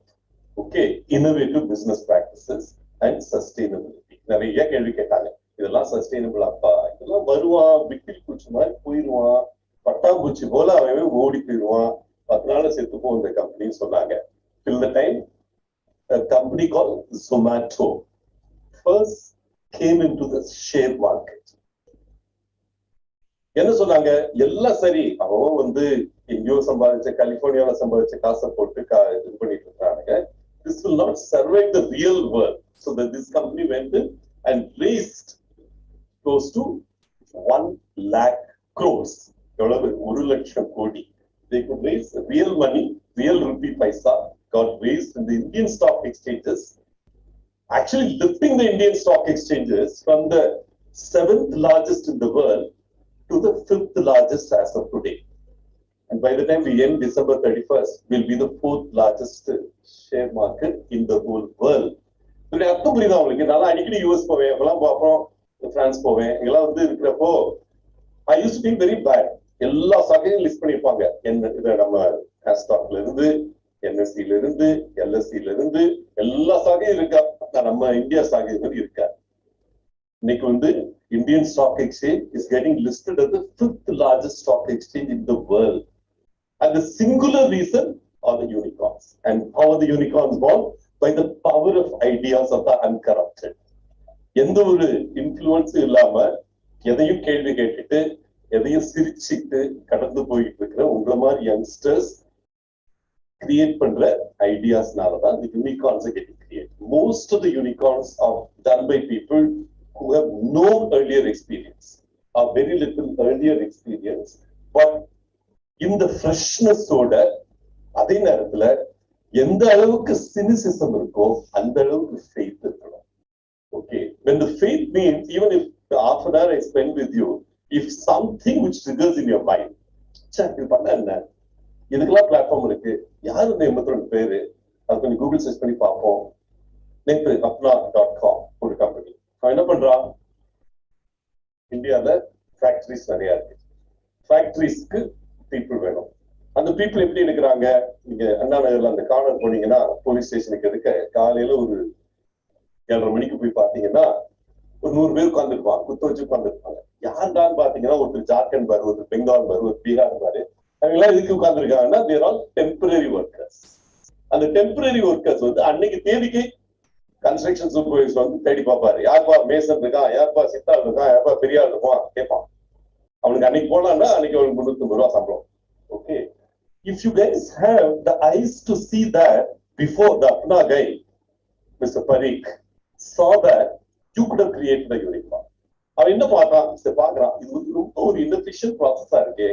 Okay, innovative business practices and sustainability. நிறைய கேள்வி கேட்டாங்க. இதெல்லாம் sustainable அப்பா, இதெல்லாம் வருவான், விட்டில் பூச்சி மாதிரி போயிடுவான், பட்டாம்பூச்சி போல அவன் ஓடி போயிடுவான், 10 நாள்ல செத்து போகும் இந்த கம்பெனின்னு சொன்னாங்க. Till the time a company called Zomato first came into the share market. என்ன சொன்னாங்க, எல்லாம் சரி, அவன் வந்து எங்கேயோ சம்பாதிச்ச, கலிபோர்னியால சம்பாதிச்ச காசை போட்டு இது பண்ணிட்டு இருக்காங்க. This will not survive the real world. So that this company went in and raised close to 1 lakh crores. எவ்வளவு? 1 லட்சம் கோடி. They could raise real money, real rupee paisa, got raised in the Indian stock exchanges, actually lifting the Indian stock exchanges from the 7th largest in the world to the 5th largest as of today. And by the time we end December 31st, will be the 4th largest share market in the whole world. இதோட அர்த்தம் புரியுதா உங்களுக்கு? நான் அடிக்கடி US போவேன், எல்லாம் பார்ப்போம், France போவேன், எல்லாம் வந்து இருக்கிறப்போ I used to be very bad. எல்லா ஸ்டாக்கையும் லிஸ்ட் பண்ணிருப்பாங்க. இதை நம்ம ஸ்டாக்ல இருந்து, என்எஸ்சில இருந்து, எல்எஸ்சில இருந்து எல்லா ஸ்டாக்கையும் இருக்கா. நம்ம இந்தியா ஸ்டாக் மாதிரி இருக்கா. இன்னைக்கு வந்து Indian stock exchange is getting listed as the 5th largest stock exchange in the world. And the singular reason are the unicorns. And how are the unicorns born? By the power of ideas of the uncorrupted. எந்த ஒரு influence இல்லாம எதையும் கேள்வி கேட்டுட்டு எதையும் சிரிச்சுட்டு கடந்து போயிட்டு இருக்கிற உங்களை மாதிரி யங்ஸ்டர்ஸ் கிரியேட் பண்ற ஐடியாஸ்னாலதான் the unicorns are getting created. Most of the unicorns are done by people who have no earlier experience, or very little earlier experience, but in the freshness order, அதே நேரத்துல எந்த அளவுக்கு cynicism இருக்கோ அந்த அளவுக்கு faith இருக்கணும். Okay, when the faith means even if half an hour I spend with you, if something which triggers in your mind, இது பண்ண என்ன, இதுக்கெல்லாம் பிளாட்ஃபார்ம் இருக்கு, யாரு இந்த 82 பேரு, அது கொஞ்சம் கூகுள் சர்ச் பண்ணி பார்ப்போம். நேற்று apna.com ஒரு கம்பெனி, அவன் என்ன பண்றான், இந்தியால ஃபேக்டரிஸ் நிறைய இருக்கு, ஃபேக்டரிஸ்க்கு பீப்புள் வேணும். அந்த பீப்புள் எப்படி இருக்கிறாங்க, நீங்க அண்ணா நகர்ல அந்த கார்னர் போனீங்கன்னா போலீஸ் ஸ்டேஷனுக்கு எதுக்க காலையில ஒரு 7:30 மணிக்கு போய் பாத்தீங்கன்னா ஒரு 100 பேர் உட்கார்ந்துருப்பாங்க, குத்த வச்சு உட்கார்ந்துருப்பாங்க. யாருடான்னு பாத்தீங்கன்னா ஒருத்தர் ஜார்க்கண்ட் பாரு, ஒருத்தர் பெங்கால் பாரு, ஒரு பீகார் பாரு, அவங்க எல்லாம் எதுக்கு உட்கார்ந்துருக்காங்கன்னா தேர் ஆல் டெம்பரரி ஒர்க்கர்ஸ். அந்த டெம்பரரி ஒர்க்கர்ஸ் வந்து அன்னைக்கு தேதிக்கு கன்ஸ்ட்ரக்ஷன் சூப்பர்வைசர் வந்து தேடி பார்ப்பாரு, யாருப்பா மேசன் இருக்கான், யாருப்பா சித்தாள் இருக்கான், யாருப்பா பெரியாள் இருப்பான் கேட்பான். அவனுக்கு அன்னைக்கு போனான்னா அன்னைக்கு அவனுக்கு 350 ரூபா சம்பளம். Okay, if you guys have the eyes to see that before the Apna guy, Mr. Parikh, saw that, you could have created a unicorn. அவன் என்ன பார்த்தான், பாக்குறான், இது ரொம்ப ஒரு inefficient ப்ராசஸா இருக்கு,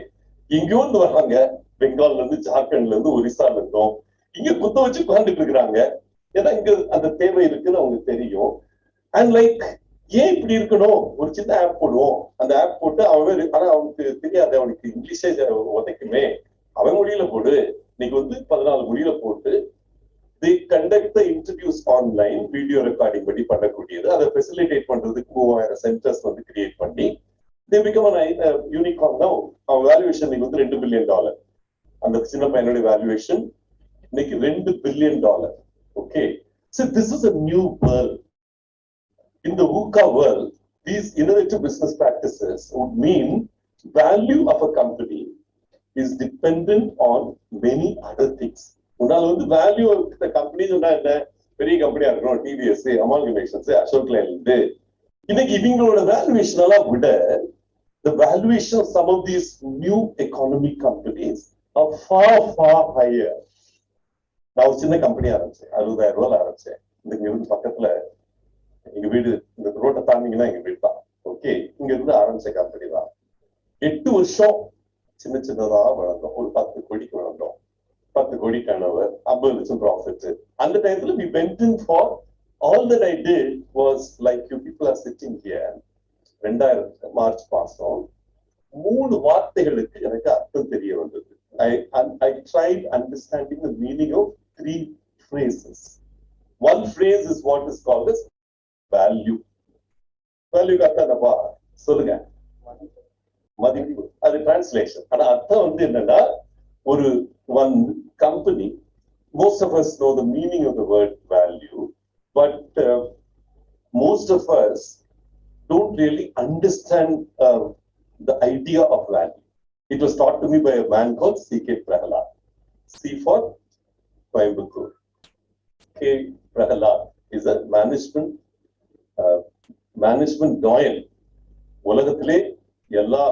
எங்கேயோ இருந்து வர்றாங்க, பெங்கால்ல இருந்து, ஜார்க்கண்ட்ல இருந்து, ஒரிசால இருந்தோம், இங்க குத்த வச்சு உட்கார்ந்துட்டு இருக்கிறாங்க, ஏன்னா இங்க அந்த தேவை இருக்குன்னு அவங்களுக்கு தெரியும். அண்ட் லைக் ஏன் இப்படி இருக்கணும், ஒரு சின்ன ஆப் போடுவோம், அந்த ஆப் போட்டு அவன், ஆனா அவனுக்கு தெரியாது, அவனுக்கு இங்கிலீஷே உதைக்குமே, அவன் மொழியில போடு, இன்னைக்கு வந்து 14 மொழியில போட்டு they conduct the interviews online, video recording படி பண்ணக்கூடியது, அதை ஃபெசிலிட்டேட் பண்றதுக்கு 3000 சென்டர்ஸ் வந்து கிரியேட் பண்ணி they become a unicorn now. அவன் வேல்யூவேஷன் இன்னைக்கு வந்து $2 billion. அந்த சின்ன பையனுடைய வேல்யூவேஷன் இன்னைக்கு $2 billion. Okay, so this is a new world. In the VUCA world, these innovative business practices would mean value of a company is dependent on many other things. உன்னால வந்து value of company சொன்னா என்ன, பெரிய கம்பெனியா இருக்கணும், TVS, Amalgamations, Ashok land, இன்னைக்கு இவங்களோட valuation எல்லாம் விட the valuation of some of these new economic companies are far higher. நான் ஒரு சின்ன கம்பெனி ஆரம்பிச்சேன், 60,000 ரூபாய் ஆரம்பிச்சேன். இங்க இருந்து பக்கத்துல எங்க வீடு, இந்த ரோட்டை தாண்டிங்கன்னா எங்க வீடு தான். ஓகே, இங்க இருந்து ஆரம்பிச்ச கம்பெனி தான். 8 வருஷம் சின்னதா வளர்ந்தோம், ஒரு 10 கோடிக்கு வளர்ந்தோம். 10 கோடி turnover, 50 லட்சம் profit. அந்த டைத்துல we went in for, all that I did was like you people are sitting here, 2000 March மாசம் 3 வார்த்தைகளுக்கு எனக்கு அர்த்தம் தெரிய வந்தது. I tried understanding the meaning of 3 phrases. One phrase is what is called as value. Value கரெக்டா சொல்லுங்க. மதிப்பு. அது டிரான்ஸ்லேஷன். ஆனா அர்த்தம் வந்து என்னன்னா, ஒரு one company, most of us know the meaning of the word value, but most of us don't really understand the idea of value. It was taught to me by a man called C.K. Prahalad. C for Coimbatore. K. Prahalad is a management doyen. உலகத்திலே எல்லா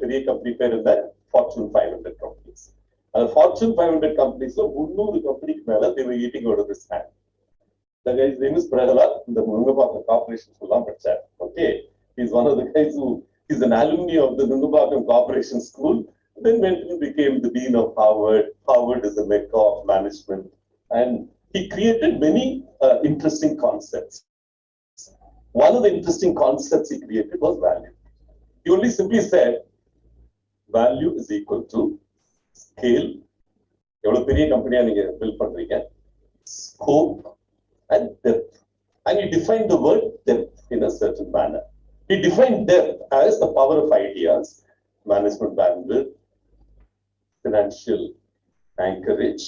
பெரிய company பேர் இருந்த Fortune 500 companies. அந்த Fortune 500 companies 300 கம்பெனிக்கு மேல they were eating out of his hand. The guy's name is Prahalad. இந்த Nungambakkam corporation எல்லாம் படிச்சார். Okay, he's one of the guys who is an alumni of the Nungambakkam Corporation School. Then went and became the dean of Harvard. Harvard is the mecca of management, and he created many interesting concepts. One of the interesting concepts he created was value. He only simply said value is equal to scale, எவ்வளவு பெரிய கம்பெனியா நீங்க build பண்றீங்க, scope and depth. And he defined the word depth in a certain manner. He defined depth as the power of ideas, management bandwidth, financial anchorage,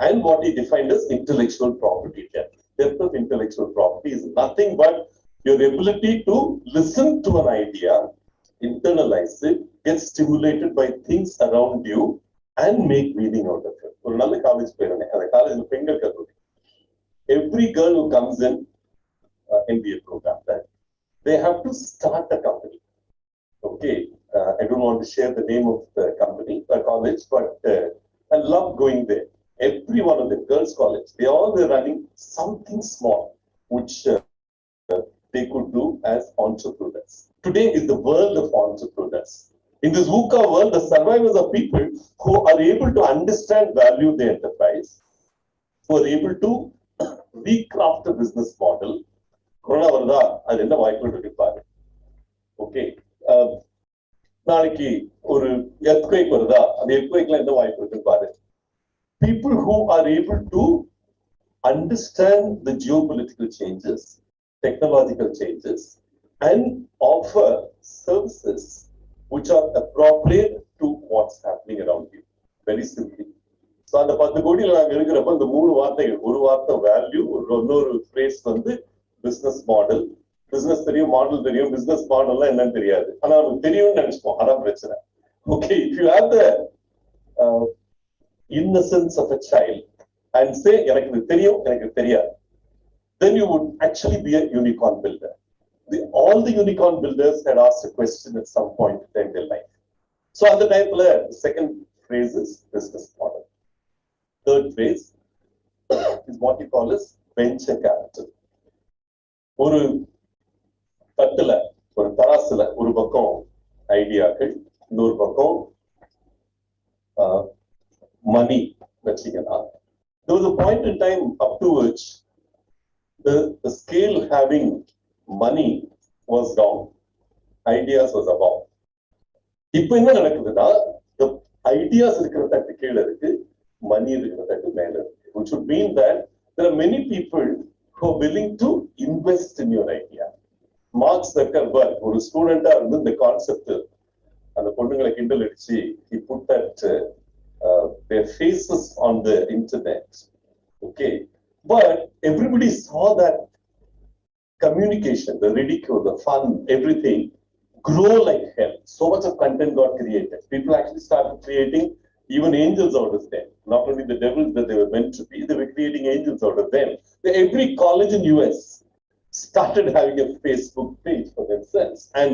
and what he defined as intellectual property depth. Depth of intellectual property is nothing but your ability to listen to an idea, internalize it, get stimulated by things around you, and make meaning out of it. ஒரு நல்ல college போயிருந்தேன். அந்த காலேஜ்ல பெண்கள் கல்லூரி. Every girl who comes in MBA program, they have to start a company. Okay, I don't want to share the name of the company or college, but I love going there. Every one of the girls' college, they all were running something small, which they could do as entrepreneurs. Today is the world of entrepreneurs. In this VUCA world, the survivors are people who are able to understand value of the enterprise, who are able to recraft a business model. Corona வருதா, அது என்ன வாய்ப்பு இருக்கு பாரு. Okay, நாளைக்கு ஒரு earthquake வருதா, அந்த earthquakeல என்ன வாய்ப்பு இருக்கு பாரு. People who are able to understand the geopolitical changes, technological changes, and offer services which are appropriate to what's happening around you. Very simply. So அந்த 10 கோடியில நாங்க இருக்கிறப்ப இந்த 3 வார்த்தைகள், ஒரு வார்த்தை வேல்யூ, இன்னொரு phrase வந்து பிசினஸ் மாடல். பிசினஸ் தெரியும், மாடல் தெரியும், பிசினஸ் மாடல்லாம் என்னன்னு தெரியாது. ஆனா நமக்கு தெரியும்னு நினைச்சுப்போம். அதான் பிரச்சனை. Okay, if you have the innocence of a child and say எனக்கு இது தெரியும், எனக்கு தெரியாது, then you would actually be a unicorn builder. All the unicorn builders had asked a question at some point in their life. So at the time, the second phrase is business model. Third phrase is what you call as venture capital. ஒரு தட்டுல, ஒரு தராசுல ஒரு பக்கம் ஐடியாக்கள், இன்னொரு பக்கம் மணி வச்சுக்கலாம். There was a point in time up to which the scale having money was down, ideas was above. இப்போ என்ன நடக்குதுன்னா, the ideas இருக்கிற தட்டு கீழே இருக்கு, money இருக்கிற தட்டு மேல இருக்கு. Which would mean that there are many people who are willing to invest in your idea. Mark Zuckerberg, ஒரு ஸ்டூடெண்டா இருந்து இந்த கான்செப்ட் அந்த பொண்ணுங்களை கிண்டல் அடிச்சு, he put that their faces on the internet. Okay, but everybody saw that communication, the ridicule, the fun, everything grow like hell. So much of content got created. People actually started creating even angels out of them. Not only the devils that they were meant to be, they were creating angels out of them. Every college in US started having a Facebook page for themselves. And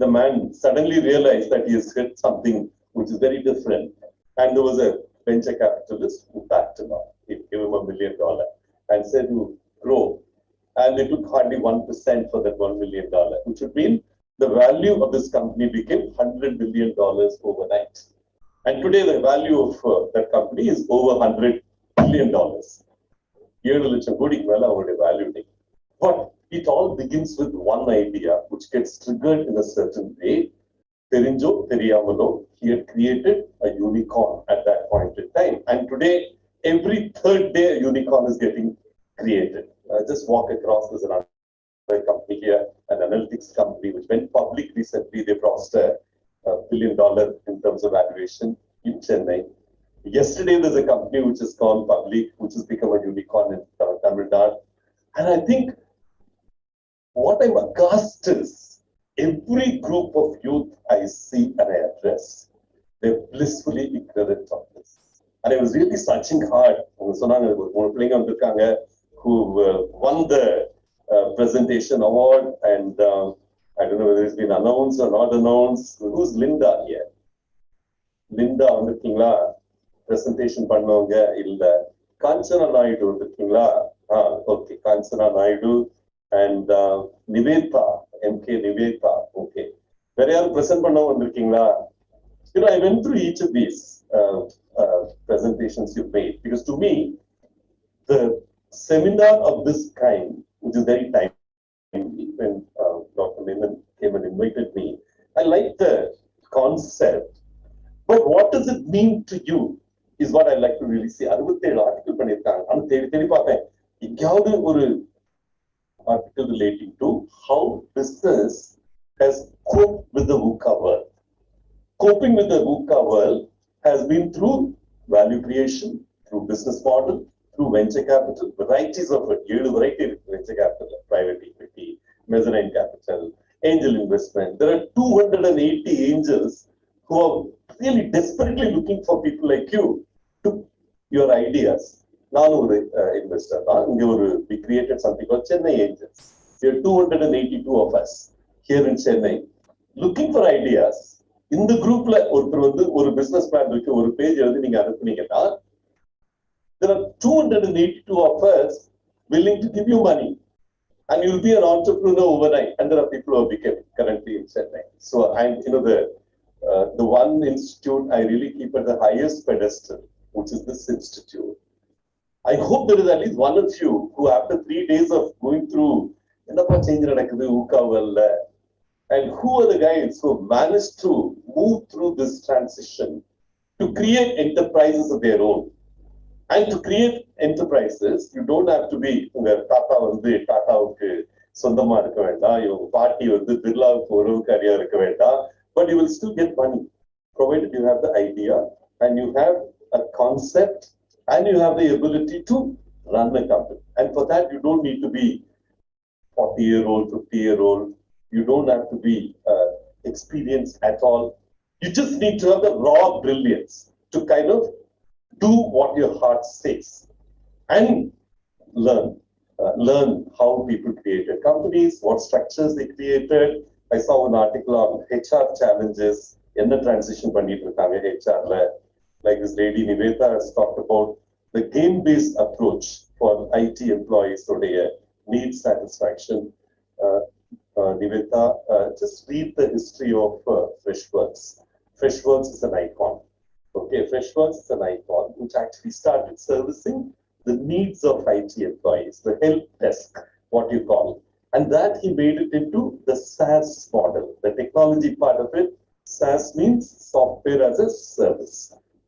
the man suddenly realized that he has hit something which is very different. And there was a venture capitalist who backed him up. He gave him $1 million and said to grow. And they took hardly 1% for that $1 million, which would mean the value of this company became $100 million overnight. And today the value of that company is over $100 billion. 7 லட்சம் கோடிக்கு மேல அவருடைய value. But it all begins with one idea which gets triggered in a certain way. Terinjo, Teriyamalo, he had created a unicorn at that point in time. And today, every third day, a unicorn is getting created. Just walk across, there's another company here, an analytics company, which went public recently. They crossed $1 billion in terms of valuation in Chennai. Yesterday, there's a company which has gone public, which has become a unicorn in Tamil Nadu. And I think what I'm aghast is every group of youth I see and I address, they're blissfully ignorant of this. And I was really searching hard. Who won the presentation award, and I don't know whether it's been announced or not announced. Who's Linda here? Linda வந்திருக்கீங்களா? Presentation பண்ணவங்க இல்ல. Kanchana Naidu வந்திருக்கீங்களா? Okay, Kanchana Naidu and Niveta, MK Niveta. Okay. வேற யாரும் present பண்ணவங்க வந்திருக்கீங்களா? You know, I went through each of these presentations you made, because to me, the seminar of this kind, which is very timely, when Dr. Menon came and invited me, I like the concept, but what does it mean to you is what I like to really see. 67 article பண்ணிருக்காங்க. ஆனா தேடி பார்த்தேன். எங்கயாவது ஒரு article relating to how business has coped with the VUCA world. Coping with the VUCA world has been through value creation, through business model, through venture capital, varieties of it. 7 variety of venture capital, private equity, mezzanine capital, angel investment. There are 280 angels who are really desperately looking for people like you to your ideas. Nanu investor. We created something called Chennai Angels. There are 282 of us here in Chennai looking for ideas. In the group, ஒரு business plan ஒரு page எழுதி நீங்க அனுப்புனீங்கன்னா, there are 282 of us willing to give you money, and you'll be an entrepreneur overnight. And there are people who have become currently in Chennai. So I'm, the one institute I really keep at the highest pedestal, which is this institute. I hope there is at least one of you who, after 3 days of going through, change நடக்குது VUCA world, and who are the guys who managed to move through this transition to create enterprises of their own. And to create enterprises, you don't have to be Tata Tataவுக்கு சொந்தமா இருக்க வேண்டாம், இவங்க பாட்டி பிர்லாவுக்கு உறவுக்காரியா இருக்க வேண்டாம், but you will still get money provided you have the idea and you have a concept and you have the ability to run the company. And for that, you don't need to be 40-year-old, 50-year-old. You don't have to be experienced at all. You just need to have the raw brilliance to kind of do what your heart says and learn how people created companies, what structures they created. I saw an article on HR challenges in the transition பண்ணிட்டு இருக்காங்க HR. Like this lady Niveta has talked about the game-based approach for IT employees today, needs satisfaction. Niveta, just read the history of Freshworks. Freshworks is an icon. Okay, Freshworks is an icon which actually started servicing the needs of IT employees, the help desk, what you call. And that he made it into the SaaS model, the technology part of it. SaaS means software as a service.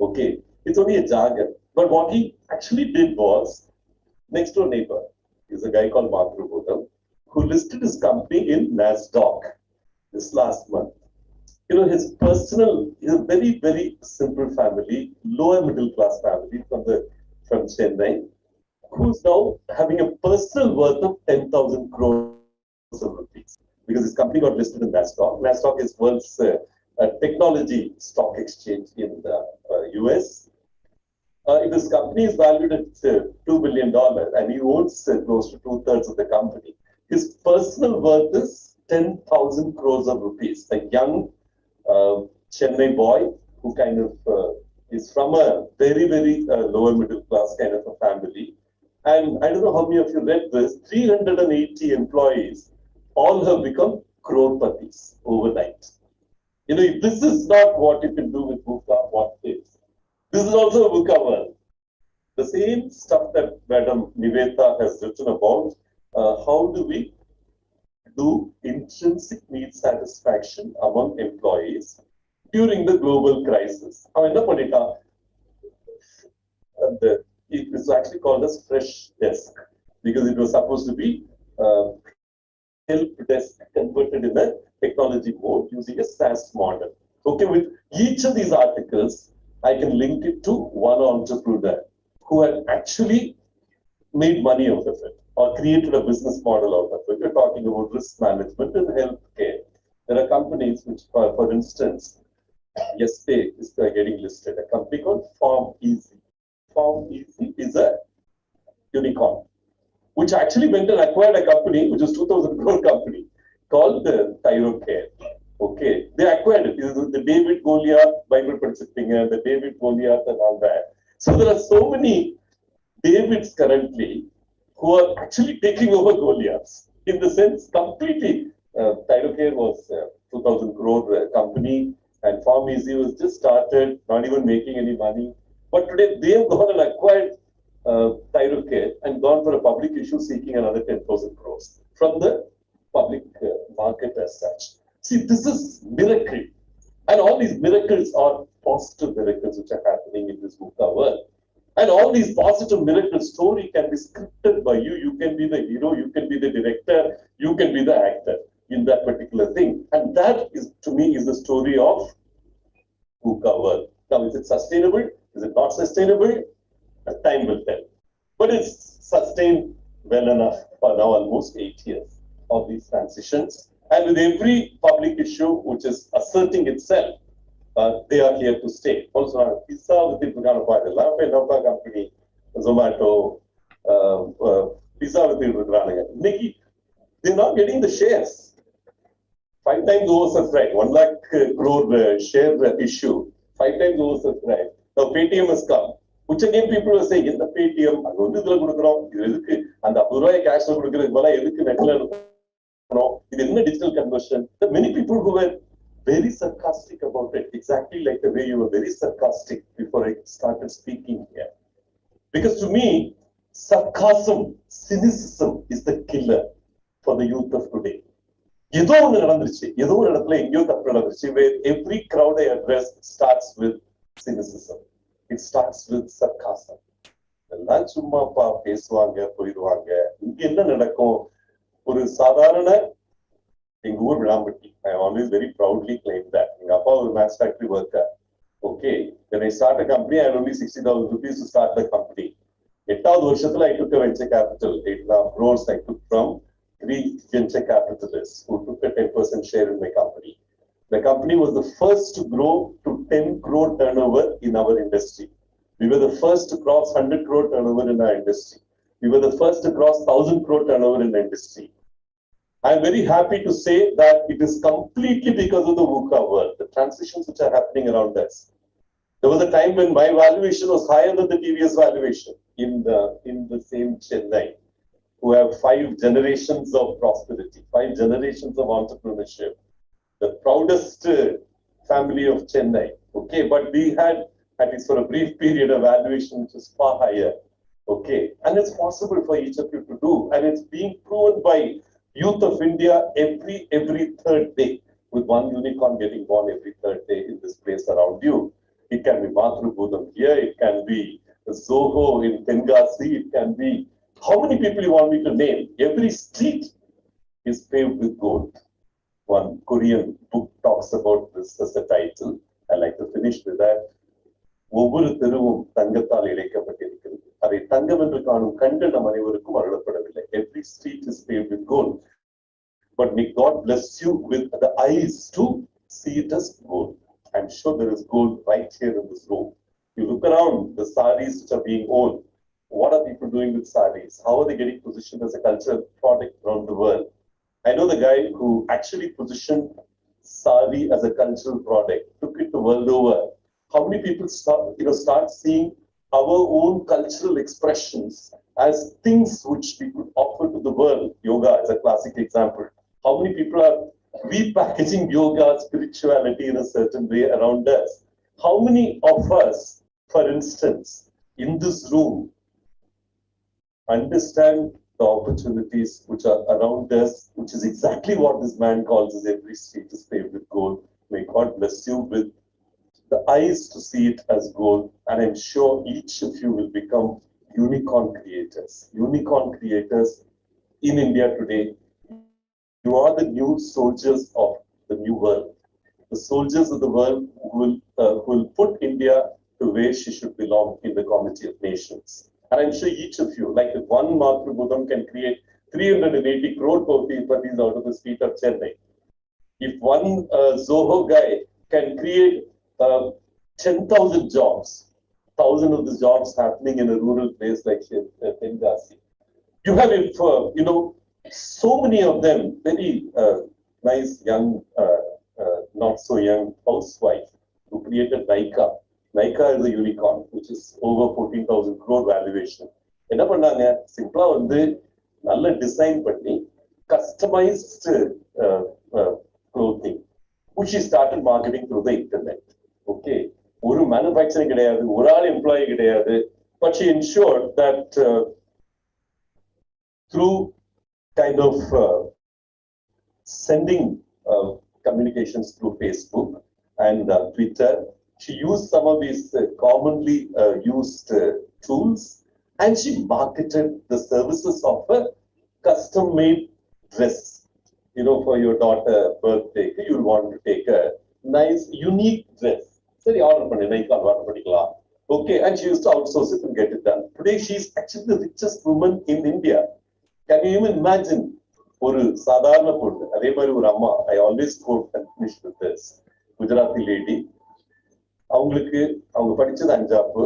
Okay, it's only a jargon. But what he actually did was, next door neighbor is a guy called Mark Rubotam, who listed his company in NASDAQ this last month. His personal, he's a very, very simple family, lower middle class family from Chennai, who's now having a personal worth of 10,000 crores of rupees because his company got listed in NASDAQ. NASDAQ is world's technology stock exchange in the US. If his company is valued at $2 billion and he owns close to 2/3 of the company, his personal worth is 10,000 crores of rupees. A young Chennai boy who kind of is from a very, very lower middle class kind of a family. And I don't know how many of you read this, 380 employees all have become crorepathies overnight. You know, if this is not what you can do with VUCA, what is? This is also a VUCA world. The same stuff that Madam Niveta has written about, how do we do intrinsic need satisfaction among employees during the global crisis? It is actually called as fresh desk because it was supposed to be help desk converted in a technology mode using a SaaS model. Okay, with each of these articles, I can link it to one entrepreneur who had actually made money out of it or created a business model out of it. We're talking about risk management and healthcare. There are companies which, for instance, yesterday is getting listed, a company called Farm Easy. Farm Easy is a unicorn, which actually went and acquired a company, which was 2,000 crore company called Thyrocare. Okay, they acquired it. This is the David Goliath Bible Padchittinga, the David Goliath and all that. So there are so many Davids currently who are actually taking over Goliaths in the sense completely. Thyrocare was a 2,000 crore company and Farm Easy was just started, not even making any money. But today they have gone and acquired Thyrocare and gone for a public issue seeking another 10,000 crores from the public market as such. See, this is miracle. And all these miracles are positive miracles which are happening in this VUCA world. And all these positive miracle story can be scripted by you. You can be the hero, you can be the director, you can be the actor in that particular thing. And that is, to me, is the story of VUCA world. Now, is it sustainable? Is it not sustainable? Time will tell. But it's sustained well enough for now almost 8 years of these transitions. And with every public issue which is asserting itself, they are here to stay. Also, pizza with the company, Zomato, pizza with the they're not getting the shares. 5 times oversubscribed, 1 lakh crore share issue, 5 times oversubscribed. Now Paytm has come. Which again people are saying in the Paytm, and the cash digital conversion. There are many people who were very sarcastic about it, exactly like the way you were very sarcastic before I started speaking here. Because to me, sarcasm, cynicism is the killer for the youth of today. Where every crowd I address starts with cynicism. It starts with sarcasm. எல்லாம் சும்மாப்பா பேசுவாங்க போயிடுவாங்க இங்க என்ன நடக்கும் ஒரு சாதாரண எங்க ஊர் Vilampatti I always very proudly claim that எங்க அப்பா ஒரு match factory worker okay when I start a company I had only 60,000 rupees to start the company 8வது வருஷத்துல I took a venture capital 8.5 crores I took from 3 venture capitalists who took a 10% share in my company. The company was the first to grow to 10 crore turnover in our industry. We were the first to cross 100 crore turnover in our industry. We were the first to cross 1,000 crore turnover in the industry. I'm very happy to say that it is completely because of the VUCA world, the transitions which are happening around us. There was a time when my valuation was higher than the TVS valuation in the same Chennai, who have 5 generations of prosperity, 5 generations of entrepreneurship. The proudest family of Chennai. Okay, but we had, at least for a brief period, a valuation which is far higher. Okay, and it's possible for each of you to do, and it's being proven by youth of India every third day, with one unicorn getting born every third day in this place around you. It can be Mathrubudam here, it can be Zoho in Tengasi, it can be how many people you want me to name. Every street is paved with gold. One Korean book talks about this as a title. I like to finish with that. ஒவ்வொரு தெருவும் தங்கத்தால் இழைக்கப்பட்டிருக்கிறது. அதை தங்கம் என்று காணும் கண்கள் நம் அனைவருக்கும் அருளப்படவில்லை. Every street is paved with gold. But may God bless you with the eyes to see it as gold. I'm sure there is gold right here in this room. You look around the saris which are being worn. What are people doing with saris? How are they getting positioned as a cultural product around the world? I know the guy who actually positioned sari as a cultural product, took it the world over. How many people start seeing our own cultural expressions as things which we could offer to the world? Yoga is a classic example. How many people are repackaging yoga, spirituality in a certain way around us. How many of us, for instance, in this room, understand the opportunities which are around us, which is exactly what this man calls as every street is paved with gold. May God bless you with the eyes to see it as gold. And I'm sure each of you will become unicorn creators. Unicorn creators in India today. You are the new soldiers of the new world. The soldiers of the world who will put India to where she should belong in the Committee of Nations. And I'm sure each of you, like if one Matrubudam can create 380 crore Kotipatis out of the street of Chennai, if one Zoho guy can create 10,000 jobs, 1,000 of the jobs happening in a rural place like Tengasi. You have, so many of them, very nice young, not so young housewife who created Nika. Nika is a unicorn, which is over 14,000 crore valuation. என்ன பண்ணாங்க சிம்பிளா நல்ல design பண்ணி customized clothing, which she started marketing through the internet. Okay, ஒரு manufacturing கிடையாது, ஒரு ஆள் employee கிடையாது, but she ensured that through kind of sending communications through Facebook and Twitter, she used some of these commonly used tools, and she marketed the services of a custom-made dress. For your daughter birthday, you want to take a nice, unique dress. So they order particular. Okay, and she used to outsource it and get it done. Today, she is actually the richest woman in India. Can you even imagine? ஒரு சாதாரண பொண்ணு, அதே மாதிரி ஒரு அம்மா, I always quote and finish with this. Gujarati lady, அவங்க படிச்சது அஞ்சாப்பு,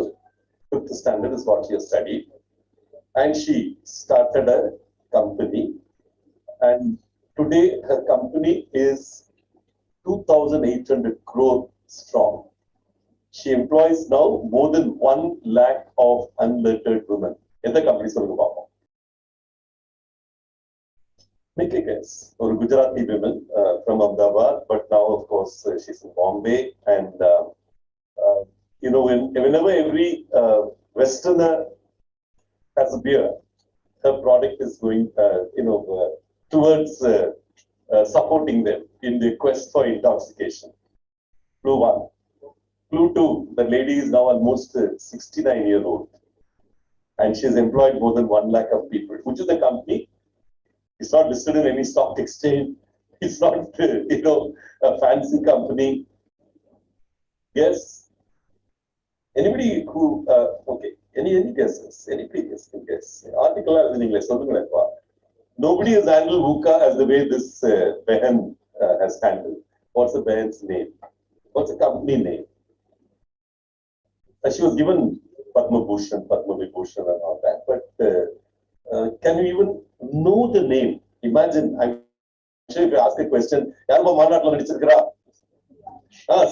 5th standard is what she has studied, and she started a company, and today her company is 2,800 crore strong. She employs now more than 1 lakh of unlettered women. எந்த company சொல்லுங்க பாப்போம். Make a guess. Or Gujarati women from Ahmedabad, but now of course she's in Bombay, and whenever every Westerner has a beer, her product is going towards supporting them in the quest for intoxication. Clue 1. Clue 2, the lady is now almost 69-year-old, and she has employed more than 1 lakh of people. Which is the company? It's not listed in any stock exchange. It's not, a fancy company. Yes. Anybody who, okay, any guesses? Any previous guess? Article in English. Nobody has handled VUCA as the way this Behan has handled. What's the Behan's name? What's the company name? She was given Padma Vibhushan and all that, but can you even know the name? Imagine, I'm sure if you ask a question, Yarba Manatla Nadichikra?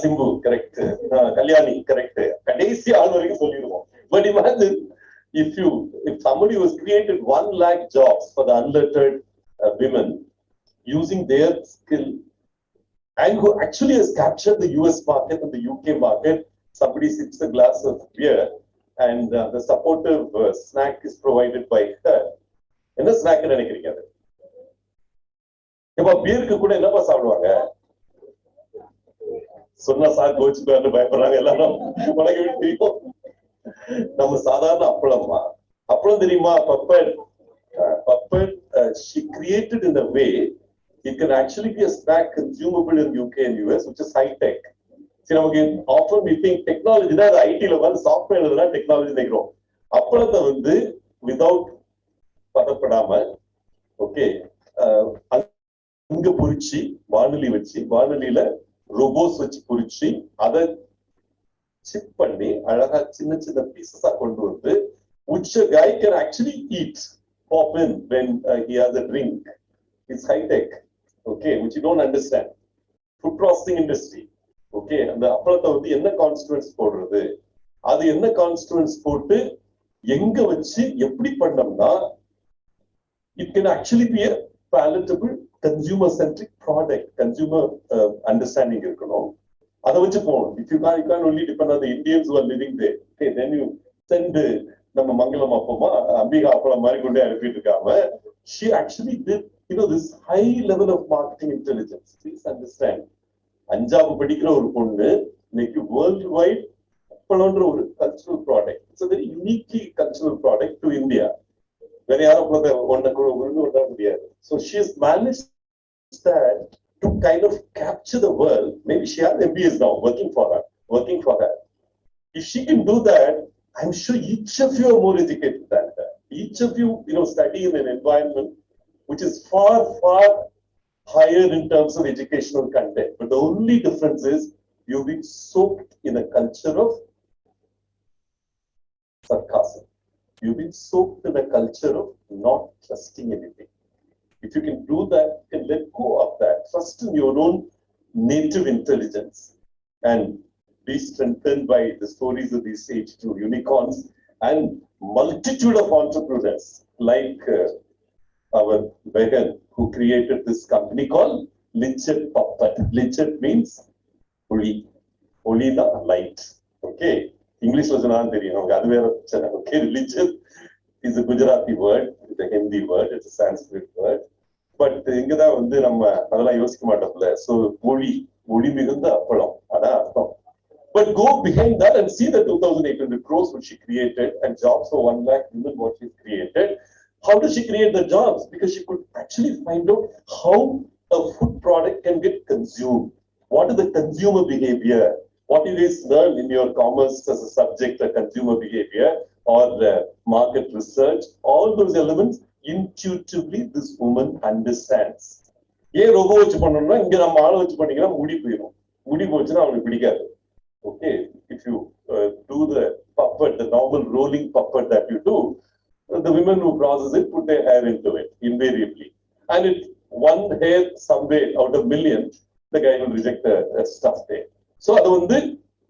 Simbu, correct. Kalyani, correct. Kadesi already solliruvom. But imagine if somebody was created 1 lakh jobs for the unlettered women using their skill, and who actually has captured the US market and the UK market. Somebody sips a glass of beer, and the supportive snack is provided by her. என்ன snack நினைக்கிறீங்க? அது இப்ப பீருக்கு கூட என்னப்பா சாப்பிடுவாங்க? சொன்னா sir கோச்சுக்கான்னு பயப்படுறாங்க எல்லாரும். உனக்கு தெரியும், நம்ம சாதாரண அப்பளம் தெரியுமா? Puppet she created in a way it can actually be a snack consumable in UK and US, which is high tech. See, often we think technology that IT level software is technology நினைக்கிறோம். அப்பளத்தை without பதப்படாம, okay, அங்க பொரிச்சு வானொலி வச்சு, வானொலியில robots வச்சு பொரிச்சு, அதை chip பண்ணி அழகா சின்ன சின்ன பீசஸா கொண்டு வந்து, which a guy can actually eat, pop in when he has a drink. It's high tech, okay, which you don't understand. Food processing industry, okay, அந்த அப்பளத்தை என்ன கான்ஸ்டிட்யூன்ஸ் போடுறது, அது என்ன கான்ஸ்டிட்யூன்ஸ் போட்டு எங்க வச்சு எப்படி பண்ணோம்னா it can actually be a palatable consumer-centric product, consumer understanding இருக்கணும். அதை வச்சு போகணும். If you can't only depend on the Indians who are living there. Okay, then you send நம்ம மங்களம் அப்பமா அம்பிகா அப்பளம் மாதிரி கொண்டே அனுப்பிட்டு இருக்காம, she actually did, this high level of marketing intelligence. Please understand. அஞ்சாவது படிக்கிற ஒரு பொண்ணு இன்னைக்கு வேர்ல்டு வைட் அப்பளம்ன்ற ஒரு cultural product. It's a very uniquely cultural product to India. வேற யாரும் ஒன்ன முடியாது. So she has managed that to kind of capture the world. Maybe she has MBAs now working for her. If she can do that, I'm sure each of you are more educated than that. Each of you, study in an environment which is far, far higher in terms of educational content. But the only difference is you've been soaked in a culture of sarcasm. You've been soaked in a culture of not trusting anything. If you can do that, you can let go of that, trust in your own native intelligence, and be strengthened by the stories of these sage 2 unicorns and multitude of entrepreneurs like our Vegan, who created this company called Linchet Puppet. Linchet means Uli. Ulina light. Okay. English was not very okay. Linchet is a Gujarati word, it's a Hindi word, it's a Sanskrit word. But இங்கதா நம்ம அதெல்லாம் யோசிக்க மாட்டோம்ல. So ஒளி மிகுந்த அப்பளம் அதான் அர்த்தம். But go behind that and see the 2,800 crores which she created and jobs for 1 lakh women what she created. How does she create the jobs? Because she could actually find out how a food product can get consumed. What is the consumer behavior? What you guys learn in your commerce as a subject, a consumer behavior or market research, all those elements, intuitively this woman understands. ஏன் ரொம்ப வச்சு பண்ணணும்னா இங்க நம்ம ஆளை வச்சு பண்ணீங்கன்னா முடி போச்சுன்னா அவனுக்கு பிடிக்காது. Okay, if you do the puppet, the normal rolling puppet that you do, the women who process it put their hair into it invariably, and it one hair somewhere out of millions, the guy will reject the stuff there. So அது வந்து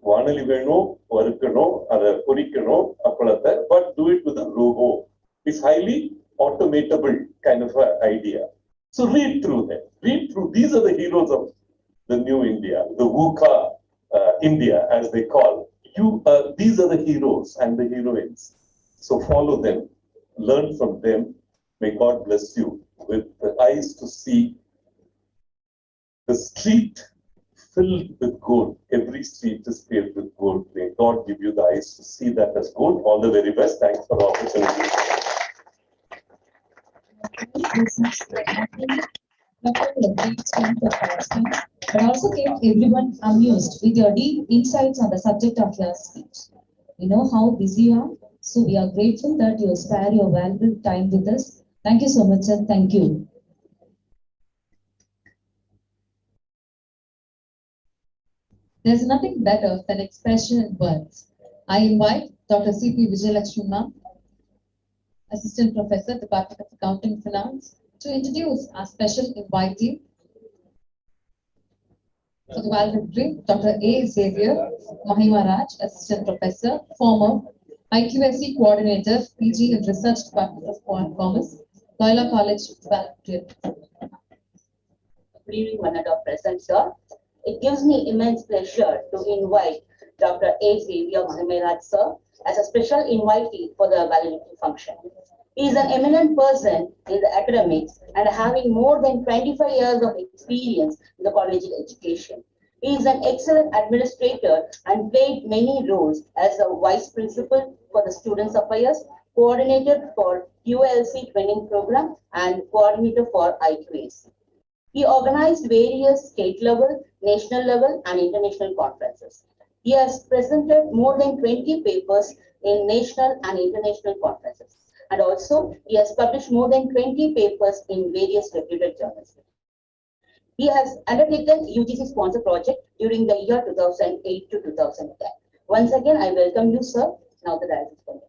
வானலி வேணும், வறுக்கணும், அதை பொரிக்கணும் அப்பளத்தை, but do it with a robo. It's highly automatable kind of an idea. So read through them. Read through. These are the heroes of the new India, the VUCA India, as they call. These are the heroes and the heroines. So follow them, learn from them. May God bless you with the eyes to see the street filled with gold. Every street is paved with gold. May God give you the eyes to see that as gold. All the very best. Thanks for the opportunity. But also kept everyone amused with your deep insights on the subject of your speech. We know how busy you are, so we are grateful that you spare your valuable time with us. Thank you so much, sir. Thank you. There's nothing better than expression in words. I invite Dr. C.P. Vijayalakshmi ma'am, Assistant Professor, Department of Accounting and Finance, to introduce our special invitee for the valedictory, Dr. A. Xavier Mahimaraj, Assistant Professor, former IQSC Coordinator, PG in Research Department of Commerce, Loyola College, valedictory. Good evening, honored present, sir. It gives me immense pleasure to invite Dr. A. Xavier Mahimaraj, sir, as a special invitee for the valedictory function. He is an eminent person in the academics and having more than 25 years of experience in the collegiate education. He is an excellent administrator and played many roles as a vice principal for the Students Affairs, coordinator for ULC training program, and coordinator for IQAC. He organized various state level, national level, and international conferences. He has presented more than 20 papers in national and international conferences. And also, he has published more than 20 papers in various reputed journals. He has undertaken UGC sponsor project during the year 2008 to 2010. Once again, I welcome you, sir. Now the dais is open.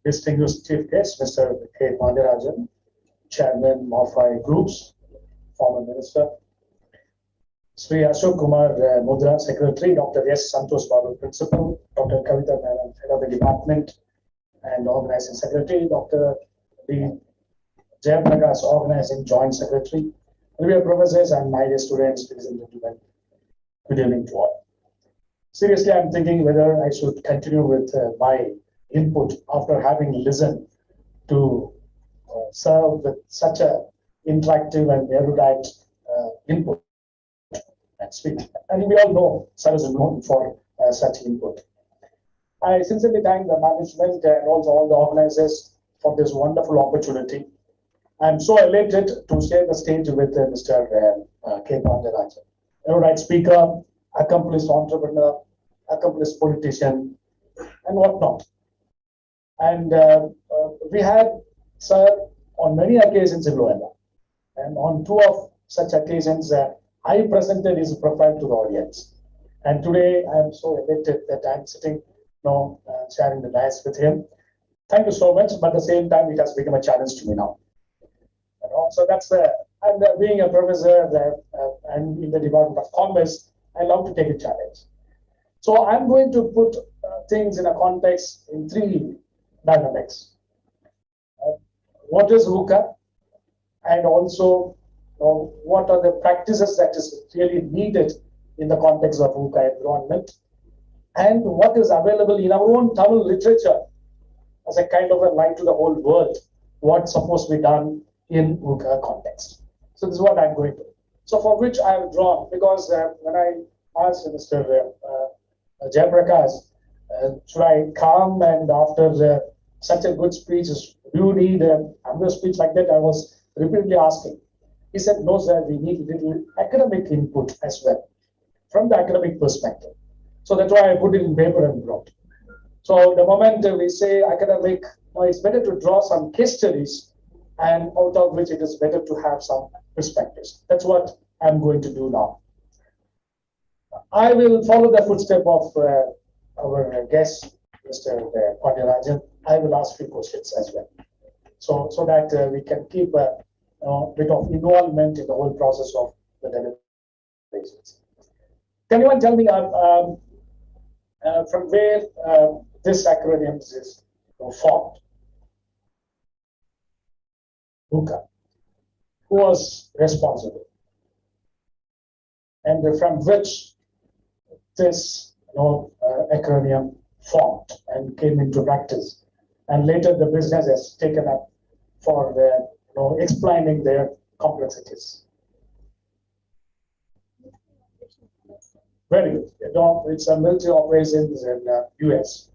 Distinguished Chief Guest, Mr. K. Pandirajan, Chairman, Morphi Groups, former Minister, Sri Ashok Kumar Mudra, Secretary, Dr. S. Santosh Babu, Principal, Dr. Kavita Menon, Head of the Department and Organizing Secretary, Dr. D. Jayaprakash, Organizing Joint Secretary, dear professors and my dear students, ladies and gentlemen, good evening to all. Seriously, I'm thinking whether I should continue with my input after having listened to serve with such a interactive and erudite input and speak. And we all know sir is known for such input. I sincerely thank the management and also all the organizers for this wonderful opportunity. I'm so elated to share the stage with Mr. K. Pandarajan, erudite speaker, accomplished entrepreneur, accomplished politician, and whatnot. And we had sir on many occasions in Luanda. And on two of such occasions, I presented his profile to the audience. And today I'm so elated that I'm sitting, sharing the dais with him. Thank you so much, but at the same time, it has become a challenge to me now. So that's and being a professor and in the Department of Commerce, I love to take a challenge. So I'm going to put things in a context in three dynamics. What is VUCA? And also, what are the practices that is really needed in the context of VUCA environment? And what is available in our own Tamil literature as a kind of a light to the whole world, what's supposed to be done in VUCA context. So this is what I'm going to. So for which I have drawn, because when I asked Mr. Jayaprakash, should I come and after such a good speech, do you need another speech like that? I was repeatedly asking. He said, no, sir, we need little academic input as well, from the academic perspective. So that's why I put it in paper and wrote. So the moment we say academic, it's better to draw some case studies, and out of which it is better to have some perspectives. That's what I'm going to do now. I will follow the footstep of our guest, Mr. Pandarajan. I will ask few questions as well, so that we can keep a bit of involvement in the whole process of the deliberations. Can anyone tell me from where this acronym is formed? VUCA. Who was responsible? And from which this acronym formed and came into practice, and later the business has taken up for the explaining their complexities. Very good. It's a military operations in US.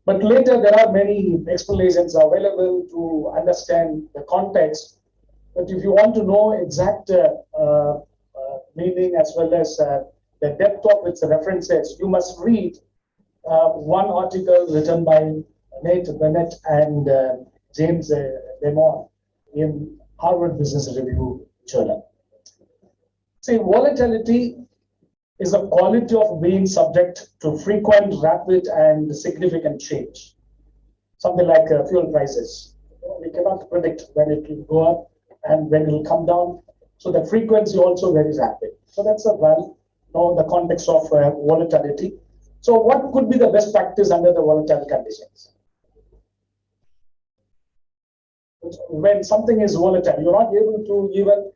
But later there are many explanations available to understand the context. But if you want to know exact meaning as well as the depth of its references, you must read one article written by Nate Bennett and James Lemon in Harvard Business Review Journal. See, volatility is the quality of being subject to frequent, rapid, and significant change. Something like fuel prices. We cannot predict when it will go up and when it will come down. So the frequency also very rapid. So that's the context of volatility. So what could be the best practice under the volatile conditions? When something is volatile, you're not able to even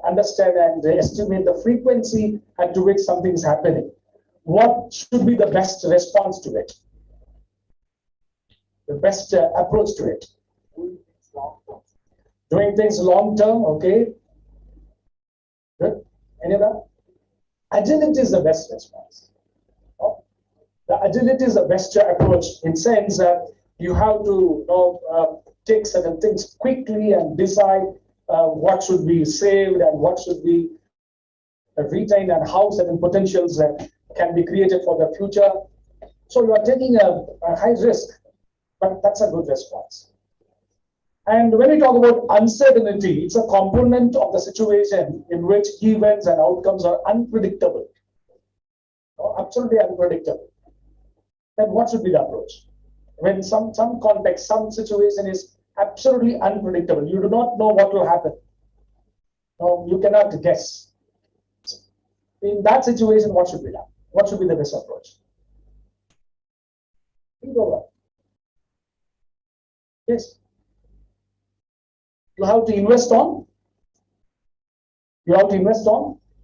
understand and estimate the frequency at which something is happening. What should be the best response to it? The best approach to it? Doing things long term, okay. Good. Any other? Agility is the best response. The agility is the best approach in sense that you have to take certain things quickly and decide what should be saved and what should be retained and how certain potentials can be created for the future. So you are taking a high risk, but that's a good response. And when we talk about uncertainty, it's a component of the situation in which events and outcomes are unpredictable, absolutely unpredictable. Then what should be the approach? When some context, some situation is absolutely unpredictable, you do not know what will happen. No, you cannot guess. In that situation, what should be done? What should be the best approach? Think over. Yes. You have to invest on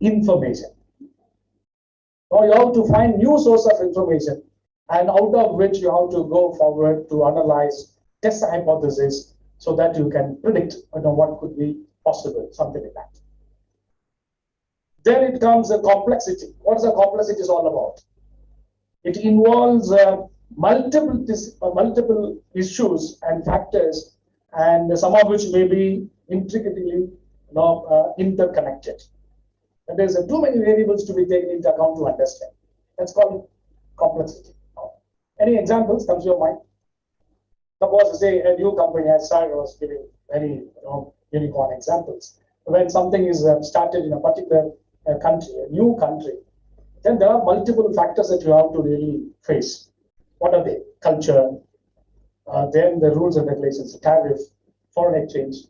information. Or you have to find new source of information, and out of which you have to go forward to analyze, test the hypothesis, so that you can predict what could be possible, something like that. Then it comes the complexity. What is the complexity is all about? It involves multiple issues and factors, and some of which may be intricately interconnected. And there's too many variables to be taken into account to understand. That's called complexity. Any examples comes to your mind? Suppose, say, a new company, as I was giving very unicorn examples. When something is started in a particular country, a new country, then there are multiple factors that you have to really face. What are they? Culture, then the rules and regulations, the tariff, foreign exchange.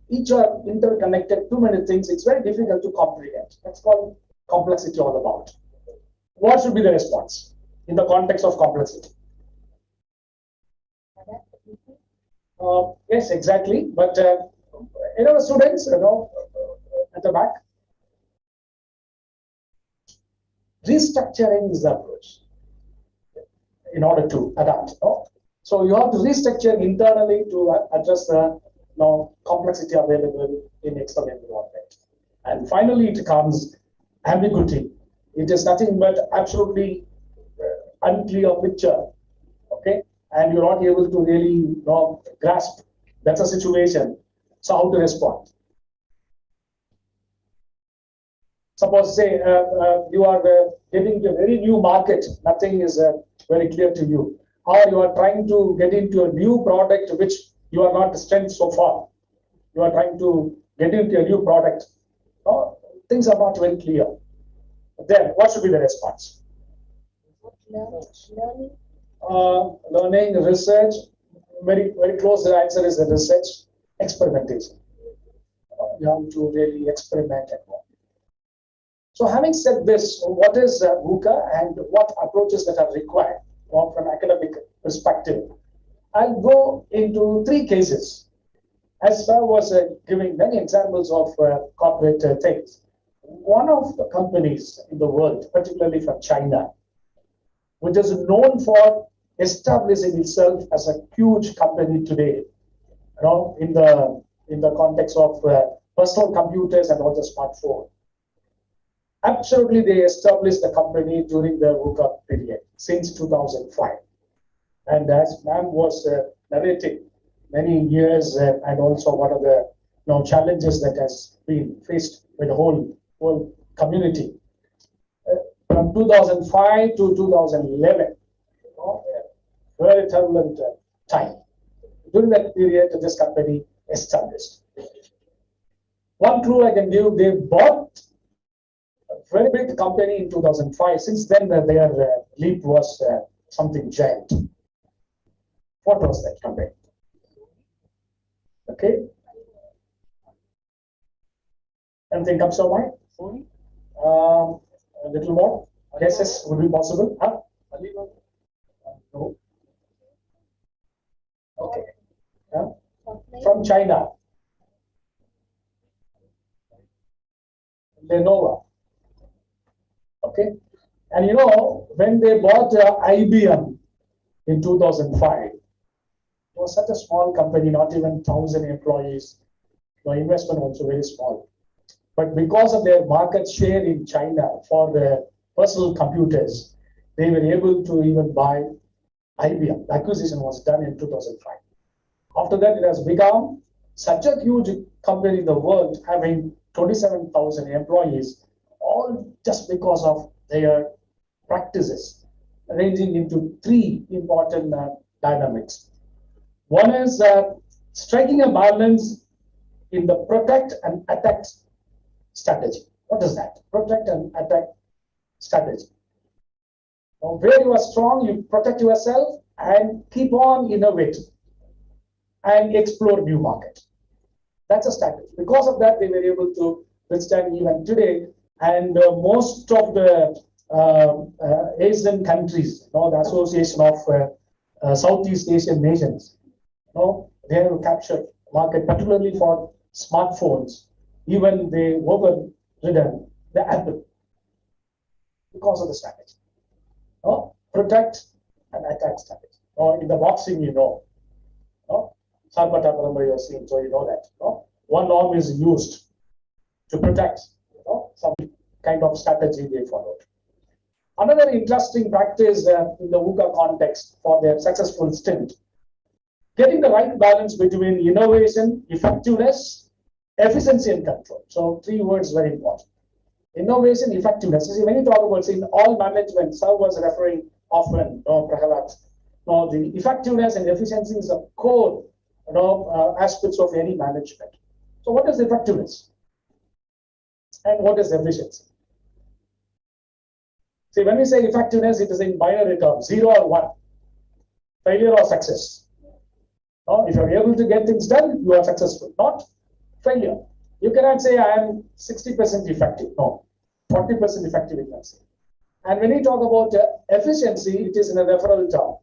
Each are interconnected, too many things. It's very difficult to comprehend. That's called complexity all about. What should be the response in the context of complexity? Yes, exactly. But students, at the back, restructuring is the approach in order to adapt. So you have to restructure internally to address the complexity available in external environment. And finally, it comes ambiguity. It is nothing but absolutely unclear picture. Okay, and you're not able to really grasp. That's a situation. So how to respond? Suppose, say, you are getting into a very new market. Nothing is very clear to you. Or you are trying to get into a new product which you are not strength so far. You are trying to get into a new product. Things are not very clear. Then what should be the response? Learning, research. Very, very close. The answer is the research, experimentation. You have to really experiment and more. So having said this, what is VUCA and what approaches that are required from academic perspective? I'll go into 3 cases. As I was giving many examples of corporate things, one of the companies in the world, particularly from China, which is known for establishing itself as a huge company today, in the context of personal computers and also smartphone. Absolutely, they established the company during the VUCA period since 2005. And as ma'am was narrating, many years and also one of the challenges that has been faced by the whole community. From 2005 to 2011, very turbulent time. During that period, this company established. One clue I can give, they bought a very big company in 2005. Since then, their leap was something giant. What was that company? Okay. Anything comes to mind? A little more. Guesses would be possible. Huh? No. Okay. Yeah. From China. Lenovo. Okay. And when they bought IBM in 2005, it was such a small company, not even 1,000 employees. The investment also very small. But because of their market share in China for the personal computers, they were able to even buy IBM. The acquisition was done in 2005. After that, it has become such a huge company in the world, having 27,000 employees, all just because of their practices, ranging into 3 important dynamics. One is striking a balance in the protect and attack strategy. What is that? Protect and attack strategy. Now, where you are strong, you protect yourself and keep on innovating and explore new market. That's a strategy. Because of that, they were able to withstand even today. And most of the Asian countries, the Association of Southeast Asian Nations, they have captured market, particularly for smartphones. Even they overridden the Apple because of the strategy. Protect and attack strategy. In the boxing, Sarpata Paramari was seen, so you know that. One arm is used to protect, some kind of strategy they followed. Another interesting practice in the VUCA context for their successful stint, getting the right balance between innovation, effectiveness, efficiency, and control. So 3 words very important. Innovation, effectiveness. See, when you talk about, in all management, Sir was referring often, Prahalat, the effectiveness and efficiency is a core, aspects of any management. So what is effectiveness? And what is efficiency? See, when we say effectiveness, it is in binary terms, 0 or 1, failure or success. If you're able to get things done, you are successful, not failure. You cannot say I am 60% effective. No, 40% effective, you can say. And when you talk about efficiency, it is in a referral term.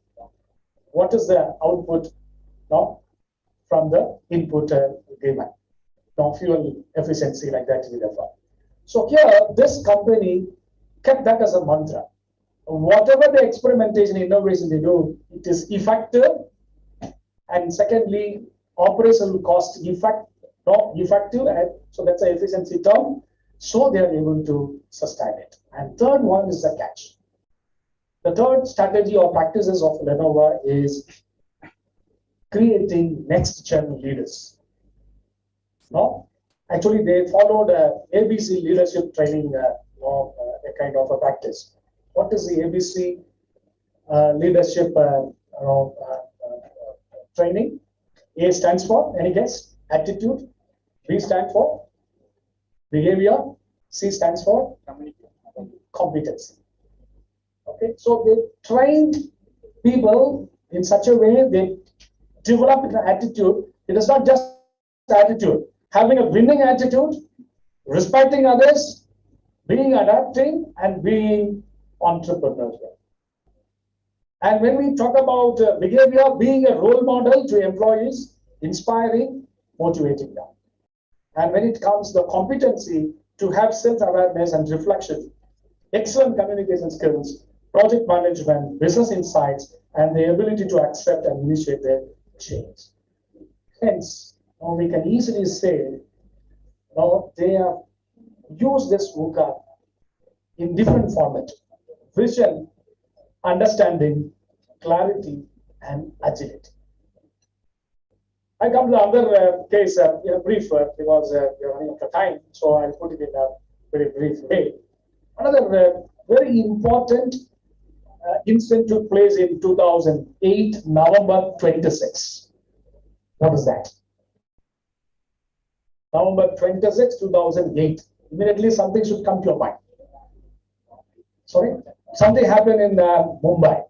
What is the output from the input given? Fuel efficiency, like that we refer. So here, this company kept that as a mantra. Whatever the experimentation, innovation they do, it is effective. And secondly, operational cost effective, and so that's an efficiency term. So they are able to sustain it. And third one is the catch. The third strategy or practices of Lenovo is creating next-gen leaders. Actually, they followed ABC leadership training, a kind of a practice. What is the ABC leadership training? A stands for, any guess? Attitude. B stands for behavior. C stands for competency. Okay, so they trained people in such a way, they developed an attitude. It is not just attitude. Having a winning attitude, respecting others, being adapting, and being entrepreneurial. And when we talk about behavior, being a role model to employees, inspiring, motivating them. And when it comes to the competency, to have self-awareness and reflection, excellent communication skills, project management, business insights, and the ability to accept and initiate the change. Hence, we can easily say, they have used this VUCA in different format: vision, understanding, clarity, and agility. I come to the other case in a brief, because we are running out of time, so I'll put it in a very brief way. Another very important incident took place in 2008, November 26. What is that? November 26, 2008. Immediately something should come to your mind. Sorry? Something happened in Mumbai.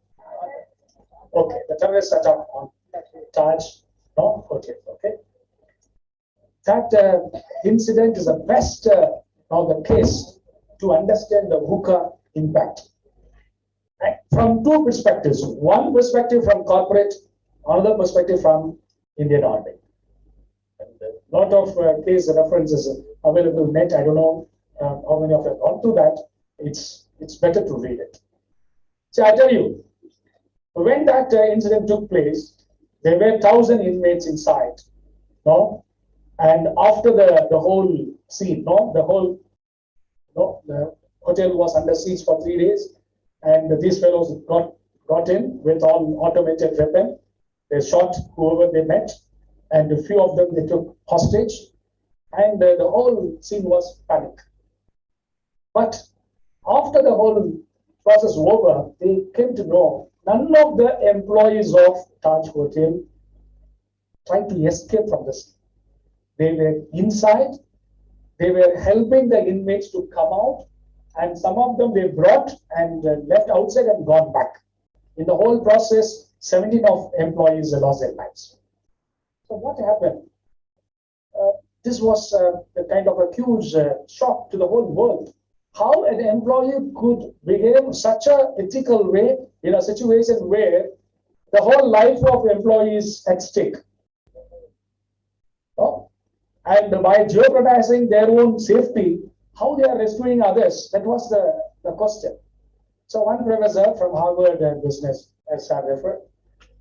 Okay, the terrorist attack on Taj Hotel. Okay. That incident is the best the case to understand the VUCA impact. Right? From 2 perspectives. One perspective from corporate, another perspective from Indian Army. A lot of case references available in net. I don't know how many of you have gone through that. It's better to read it. So I tell you, when that incident took place, there were 1,000 inmates inside. And after the whole scene, the hotel was under siege for 3 days, and these fellows got in with all automated weapon. They shot whoever they met, and a few of them they took hostage, and the whole scene was panic. But after the whole process was over, they came to know none of the employees of Taj Hotel tried to escape from the scene. They were inside, they were helping the inmates to come out, and some of them they brought and left outside and gone back. In the whole process, 17 of employees lost their lives. So what happened? This was the kind of a huge shock to the whole world. how an employee could behave such a ethical way in a situation where the whole life of employee is at stake. Oh, and by jeopardizing their own safety, how they are rescuing others, that was the question. So one professor from Harvard Business, as I referred,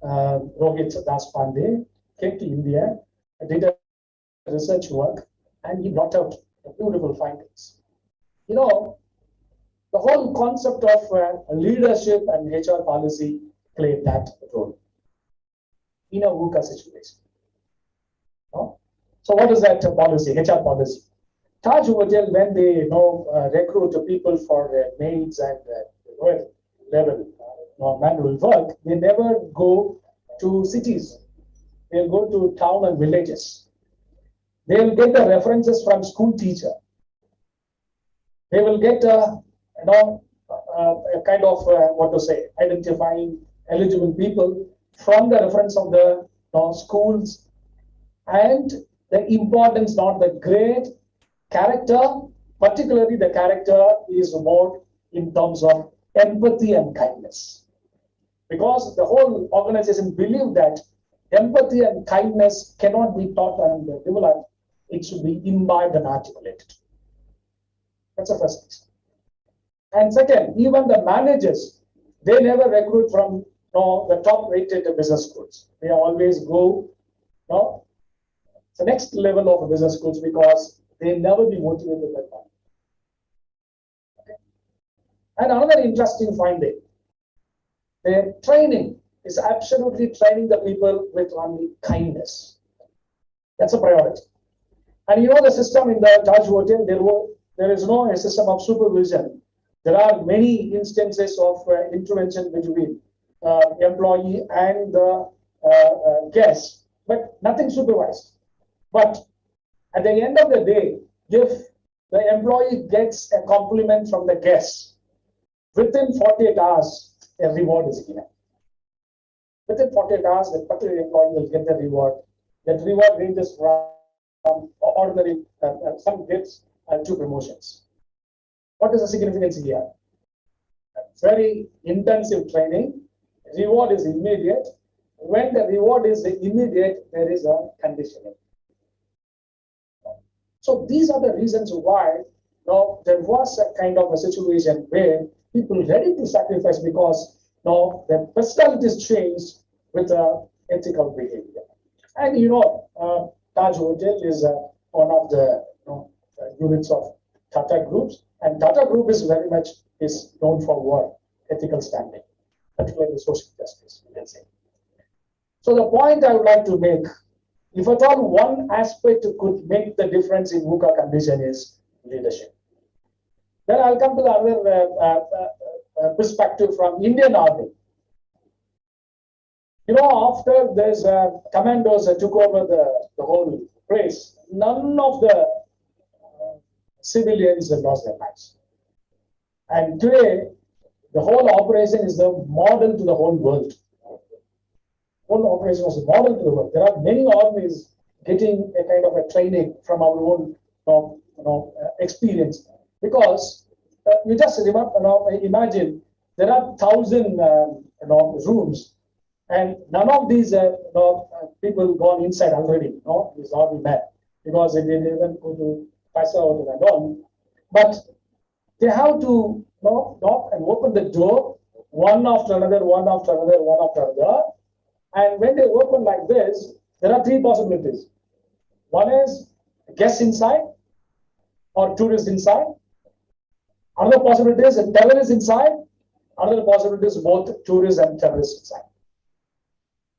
Rohit Das Pandey, came to India, did a research work, and he brought out beautiful findings. You know, the whole concept of leadership and HR policy played that role in a VUCA situation. No? So what is that policy, HR policy? Taj Hotel, when they recruit people for maids and lower level manual work, they never go to cities. They'll go to town and villages. They'll get the references from school teacher. They will get a kind of what to say, identifying eligible people from the reference of the schools, and the importance, not the grade, character, particularly the character is more in terms of empathy and kindness. Because the whole organization believe that empathy and kindness cannot be taught and developed, it should be imbibed and articulated. That's the first thing. And second, even the managers, they never recruit from the top rated business schools. They always go the next level of business schools because they never be motivated by that. Okay. And another interesting finding, their training is absolutely training the people with only kindness. That's a priority. And you know the system in the Taj Hotel, there is no system of supervision. There are many instances of intervention between employee and the guest, but nothing supervised. But at the end of the day, if the employee gets a compliment from the guest, within 48 hours, a reward is given. Within 48 hours, the particular employee will get the reward. That reward ranges from ordinary, some gifts to promotions. What is the significance here? Very intensive training. Reward is immediate. When the reward is immediate, there is a conditioning. So these are the reasons why there was a kind of a situation where people ready to sacrifice because their personalities changed with ethical behavior. And Taj Hotel is one of the units of Tata Groups, and Tata Group is very much known for what? Ethical standing, particularly social justice, you can say. So the point I would like to make, if at all one aspect could make the difference in VUCA condition is leadership. Then I'll come to the other perspective from Indian Army. After this commandos took over the whole place, none of the civilians lost their lives. And today, the whole operation is the model to the whole world. Whole operation was a model to the world. There are many armies getting a kind of a training from our own experience, because you just imagine there are 1,000 rooms, and none of these people gone inside already. These army men, because they didn't even go to pass out and all. But they have to knock and open the door one after another, one after another, one after another. And when they open like this, there are three possibilities. One is guests inside or tourists inside. Another possibility is a terrorist inside. Another possibility is both tourists and terrorists inside.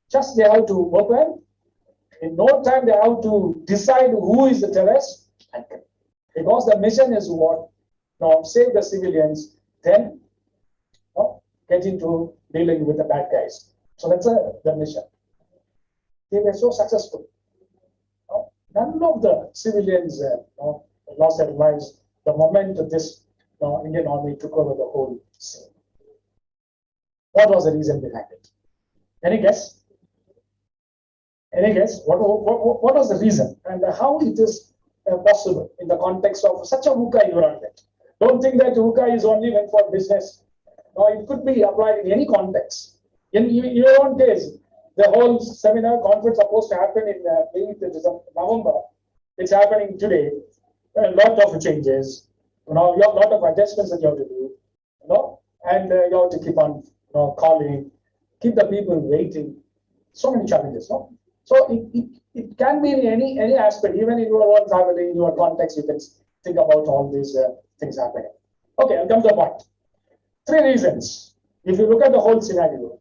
Just they have to open. In no time, they have to decide who is the terrorist. Because the mission is what? Save the civilians, then get into dealing with the bad guys. So that's the mission. They were so successful. None of the civilians lost their lives the moment this Indian Army took over the whole scene. What was the reason behind it? Any guess? Any guess? What was the reason, and how it is possible in the context of such a VUCA environment? Don't think that VUCA is only meant for business. No, it could be applied in any context. In your own case, the whole seminar conference supposed to happen in November. It's happening today. A lot of changes. You know, a lot of adjustments that you have to do. You know, and you have to keep on, calling, keep the people waiting. So many challenges. No, so it can be in any aspect, even in your own family, in your context. You can think about all these things happening. Okay, I'll come to the point. 3 reasons. If you look at the whole scenario,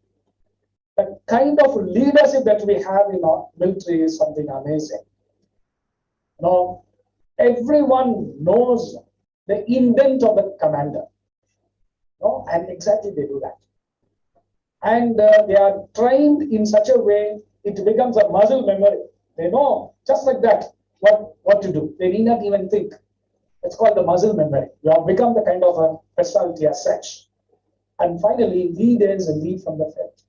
the kind of leadership that we have in our military is something amazing. Now, everyone knows the intent of the commander. No, and exactly they do that. And they are trained in such a way, it becomes a muscle memory. They know just like that what to do. They need not even think. It's called the muscle memory. You have become the kind of a personality as such. And finally, leaders lead from the front.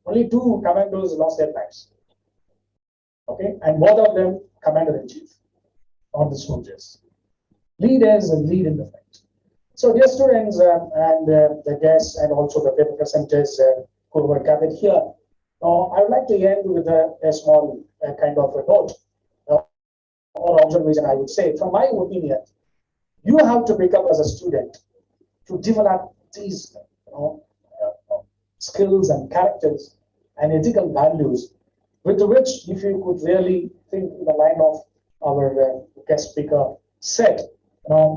Only 2 commandos lost their lives. Okay, and both of them commander-in-chief, not the soldiers. Leaders lead in the front. So, dear students and the guests and also the paper presenters who were gathered here, I would like to end with a small kind of a note or observation, I would say. From my opinion, you have to pick up as a student to develop these skills and characters and ethical values with which, if you could really think in the line of our guest speaker said,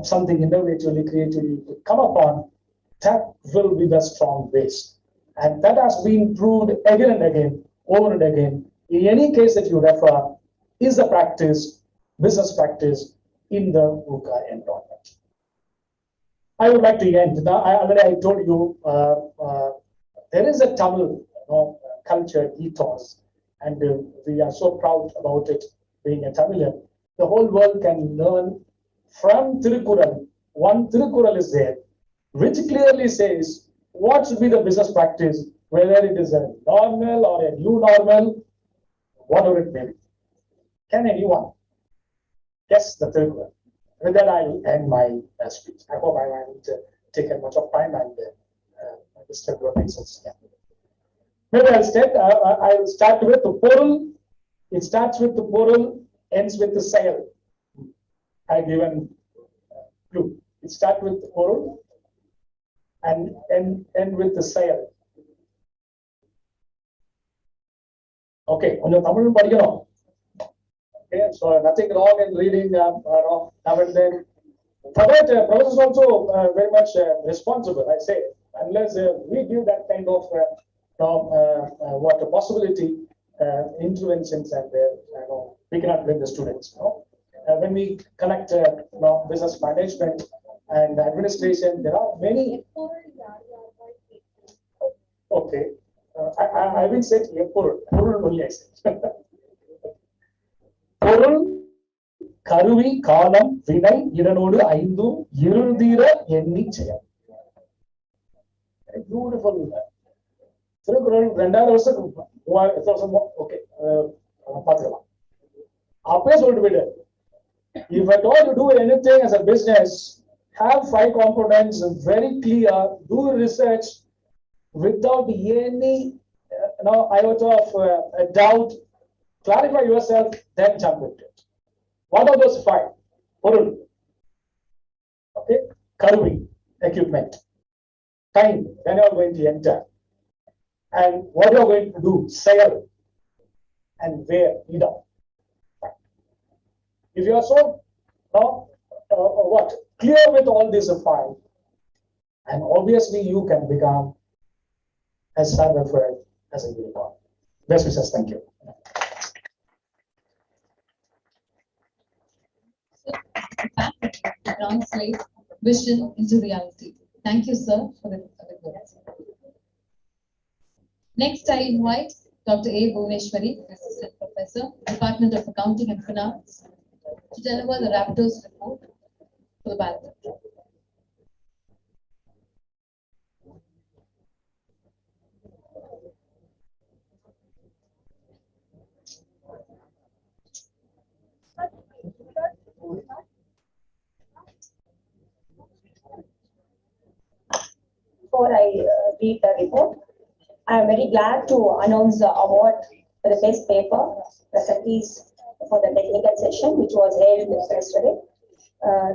something innovatively, creatively to come upon, that will be the strong base. And that has been proved again and again, over and again. In any case that you refer, is the practice, business practice in the VUCA environment. I would like to end. Now, I told you there is a Tamil culture, ethos, and we are so proud about it being a Tamilian. The whole world can learn from Tirukkural. One Tirukkural is there, which clearly says what should be the business practice, whether it is a normal or a new normal, whatever it may be. Can anyone guess the Tirukkural? With that, I will end my speech. I hope I haven't taken much of time and disturbed your patience. Yeah. Maybe I will start with the portal. It starts with the portal, ends with the sail. I given clue. It starts with the portal and end with the sail. Okay, on your Tamil padikano. Okay, so nothing wrong in reading now and then. For that, professor is also very much responsible, I say, unless we give that kind of what a possibility, interventions, and we cannot bring the students. When we connect business management and administration, there are many. Okay, I will say Purul only I said. Purul, Karuvi, Kalam, Vinay, Iranodu, Aindu, Yirudira, Yenni Chaya. Beautiful. Tirukkural, Rendar also, okay, Patrama. Appears to be there. If at all you do anything as a business, have 5 components very clear, do research without any iota of doubt, clarify yourself, then jump into it. What are those 5? Purul. Okay, Karuvi, equipment. Time, when you are going to enter. And what you are going to do, sail. And where, Ida. If you are so clear with all these 5, and obviously you can become as certified as a unicorn. Best wishes, thank you. To translate vision into reality. Thank you, sir, for the words. Next, I invite Dr. A. Bhuvneshwari, Assistant Professor, Department of Accounting and Finance, to deliver the Raptors report for the ballot. read the report. I am very glad to announce the award for the best paper, presentees for the technical session, which was held yesterday.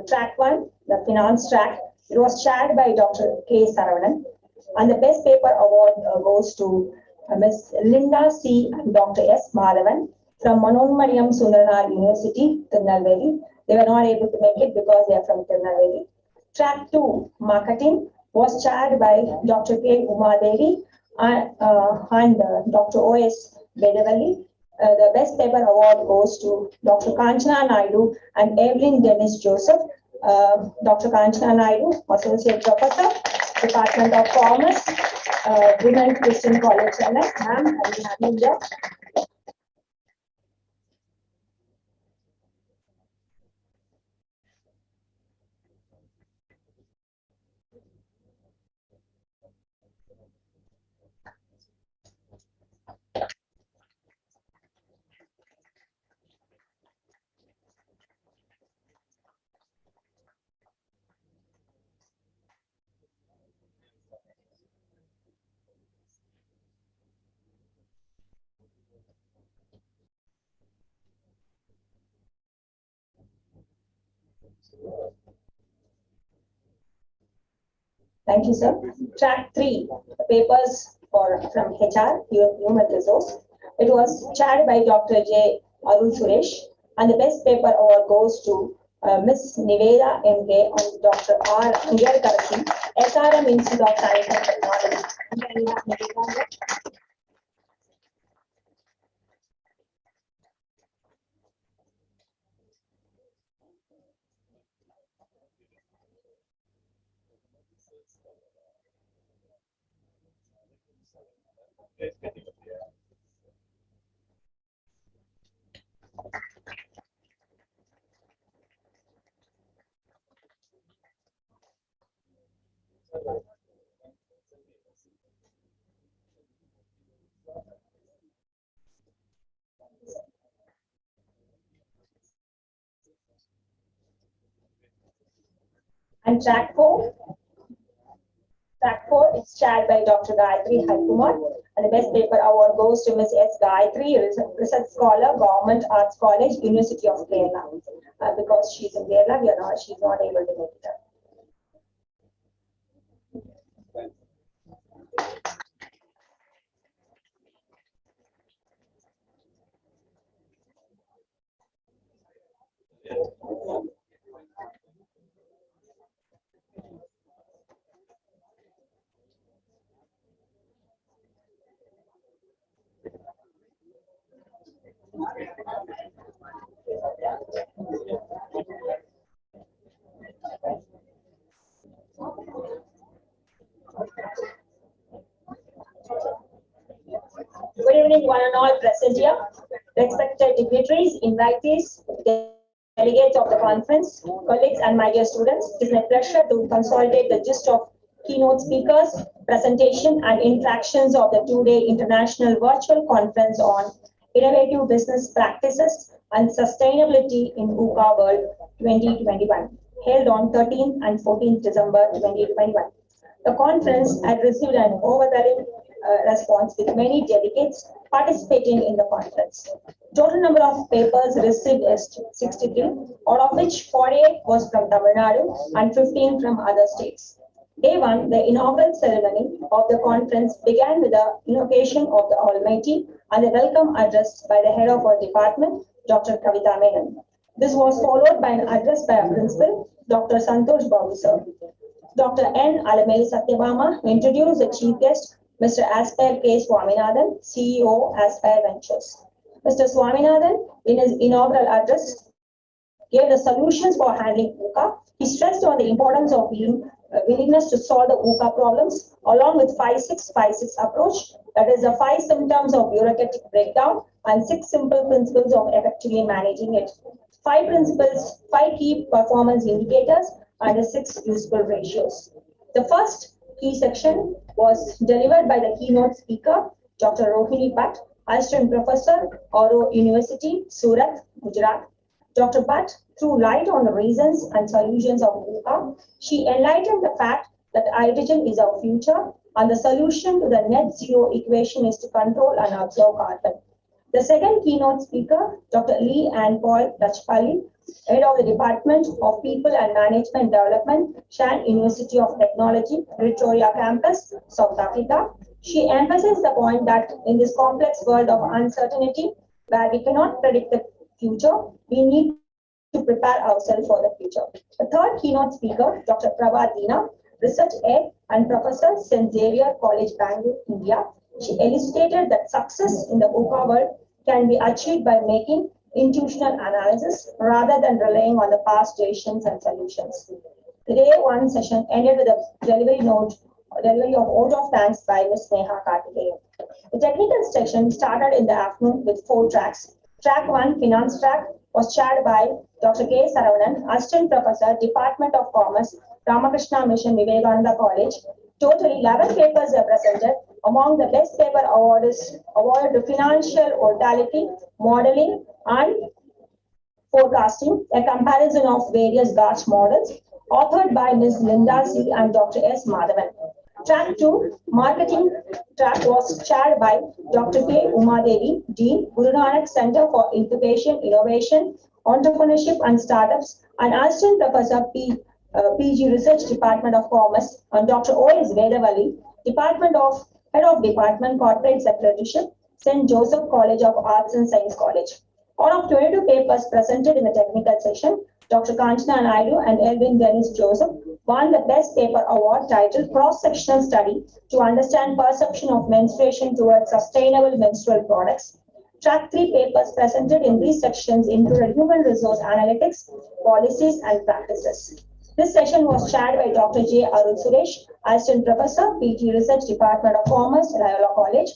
Track 1, the finance track, it was chaired by Dr. K. Saravanan. And the best paper award goes to Ms. Linda C. and Dr. S. Madhavan from Manonmariyam Sundaranaar University, Tirunelveli. They were not able to make it because they are from Tirunelveli. Track 2, marketing, was chaired by Dr. K. Umadevi and Dr. O.S. Bedavalli. The best paper award goes to Dr. Kanchana Naidu and Evelyn Dennis Joseph. Dr. Kanchana Naidu, Associate Professor, Department of Commerce, Women Christian College, Chennai. Ma'am, I will have you here. Thank you, sir. Track 3, the papers from HR, Human Resource. It was chaired by Dr. J. Arul Suresh, and the best paper award goes to Ms. Niveda M.K. and Dr. R. Angyar Karaki, SRM Institute of Science and Technology. And track 4 is chaired by Dr. Gayatri Harikumar, and the best paper award goes to Ms. S. Gayatri, Research Scholar, Government Arts College, University of Kerala. Because she's in Kerala, she's not able to make it up. Good evening, one and all present here. Respected dignitaries, invitees, delegates of the conference, colleagues, and my dear students, it is my pleasure to consolidate the gist of keynote speakers, presentation, and interactions of the two-day international virtual conference on innovative business practices and sustainability in VUCA World 2021, held on 13th and 14th December 2021. The conference had received an overwhelming response with many delegates participating in the conference. Total number of papers received is 63, out of which 48 was from Tamil Nadu and 15 from other states. Day 1, the inaugural ceremony of the conference began with the invocation of the Almighty and the welcome address by the head of our department, Dr. Kavita Menon. This was followed by an address by our principal, Dr. Santosh Babu sir. Dr. N. Alameli Satyabama introduced the chief guest, Mr. Aspire K. Swaminathan, CEO, Aspire Ventures. Mr. Swaminathan, in his inaugural address, gave the solutions for handling VUCA. He stressed on the importance of being willingness to solve the VUCA problems, along with 5-6-5-6 approach, that is the 5 symptoms of bureaucratic breakdown and 6 simple principles of effectively managing it. 5 principles, 5 key performance indicators, and the 6 useful ratios. The first key section was delivered by the keynote speaker, Dr. Rohini Bhatt, Assistant Professor, Auro University, Surat, Gujarat. Dr. Bhatt threw light on the reasons and solutions of VUCA. She enlightened the fact that hydrogen is our future and the solution to the net zero equation is to control and absorb carbon. The second keynote speaker, Dr. Lee and Paul Dachpalli, Head of the Department of People and Management Development, Shan University of Technology, Pretoria Campus, South Africa. She emphasized the point that in this complex world of uncertainty, where we cannot predict the future, we need to prepare ourselves for the future. The third keynote speaker, Dr. Prabha Dina, Research Head and Professor, St. Xavier College, Bangalore, India. She elucidated that success in the VUCA world can be achieved by making intuitional analysis rather than relying on the past decisions and solutions. The day one session ended with a delivery of vote of thanks by Ms. Neha Kartikeyan. The technical section started in the afternoon with 4 tracks. Track 1, Finance track, was chaired by Dr. K. Saravanan, Assistant Professor, Department of Commerce, Ramakrishna Mission, Vivekananda College. Total 11 papers were presented. Among the best paper awarded to financial mortality, modeling, and forecasting, a comparison of various GARCH models, authored by Ms. Linda C. and Dr. S. Madhavan. Track 2, Marketing track, was chaired by Dr. K. Umadevi, Dean, Guru Nanak Center for Incubation, Innovation, Entrepreneurship and Startups, and Assistant Professor PG Research Department of Commerce, and Dr. O.S. Vedavalli, Head of Department Corporate Secretaryship, St. Joseph College of Arts and Science College. Out of 22 papers presented in the technical session, Dr. Kanchana Naidu and Elvin Dennis Joseph won the Best Paper Award titled Cross-Sectional Study to Understand Perception of Menstruation Towards Sustainable Menstrual Products. Track 3 papers presented in these sections included Human Resource Analytics, Policies and Practices. This session was chaired by Dr. J. Arul Suresh, Assistant Professor, PT Research Department of Commerce, Loyola College.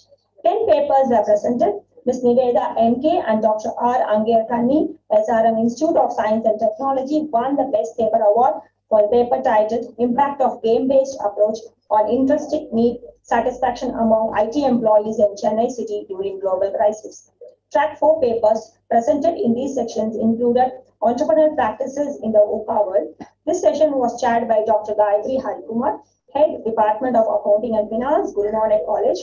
10 papers were presented. Ms. Niveda M.K. and Dr. R. Angir Kanni, SRM Institute of Science and Technology, won the Best Paper Award for the paper titled Impact of Game-Based Approach on Intrinsic Need Satisfaction Among IT Employees in Chennai City During Global Crisis. Track 4 papers presented in these sections included Entrepreneurial Practices in the VUCA World. This session was chaired by Dr. Gayatri Harikumar, Head Department of Accounting and Finance, Guru Nanak College.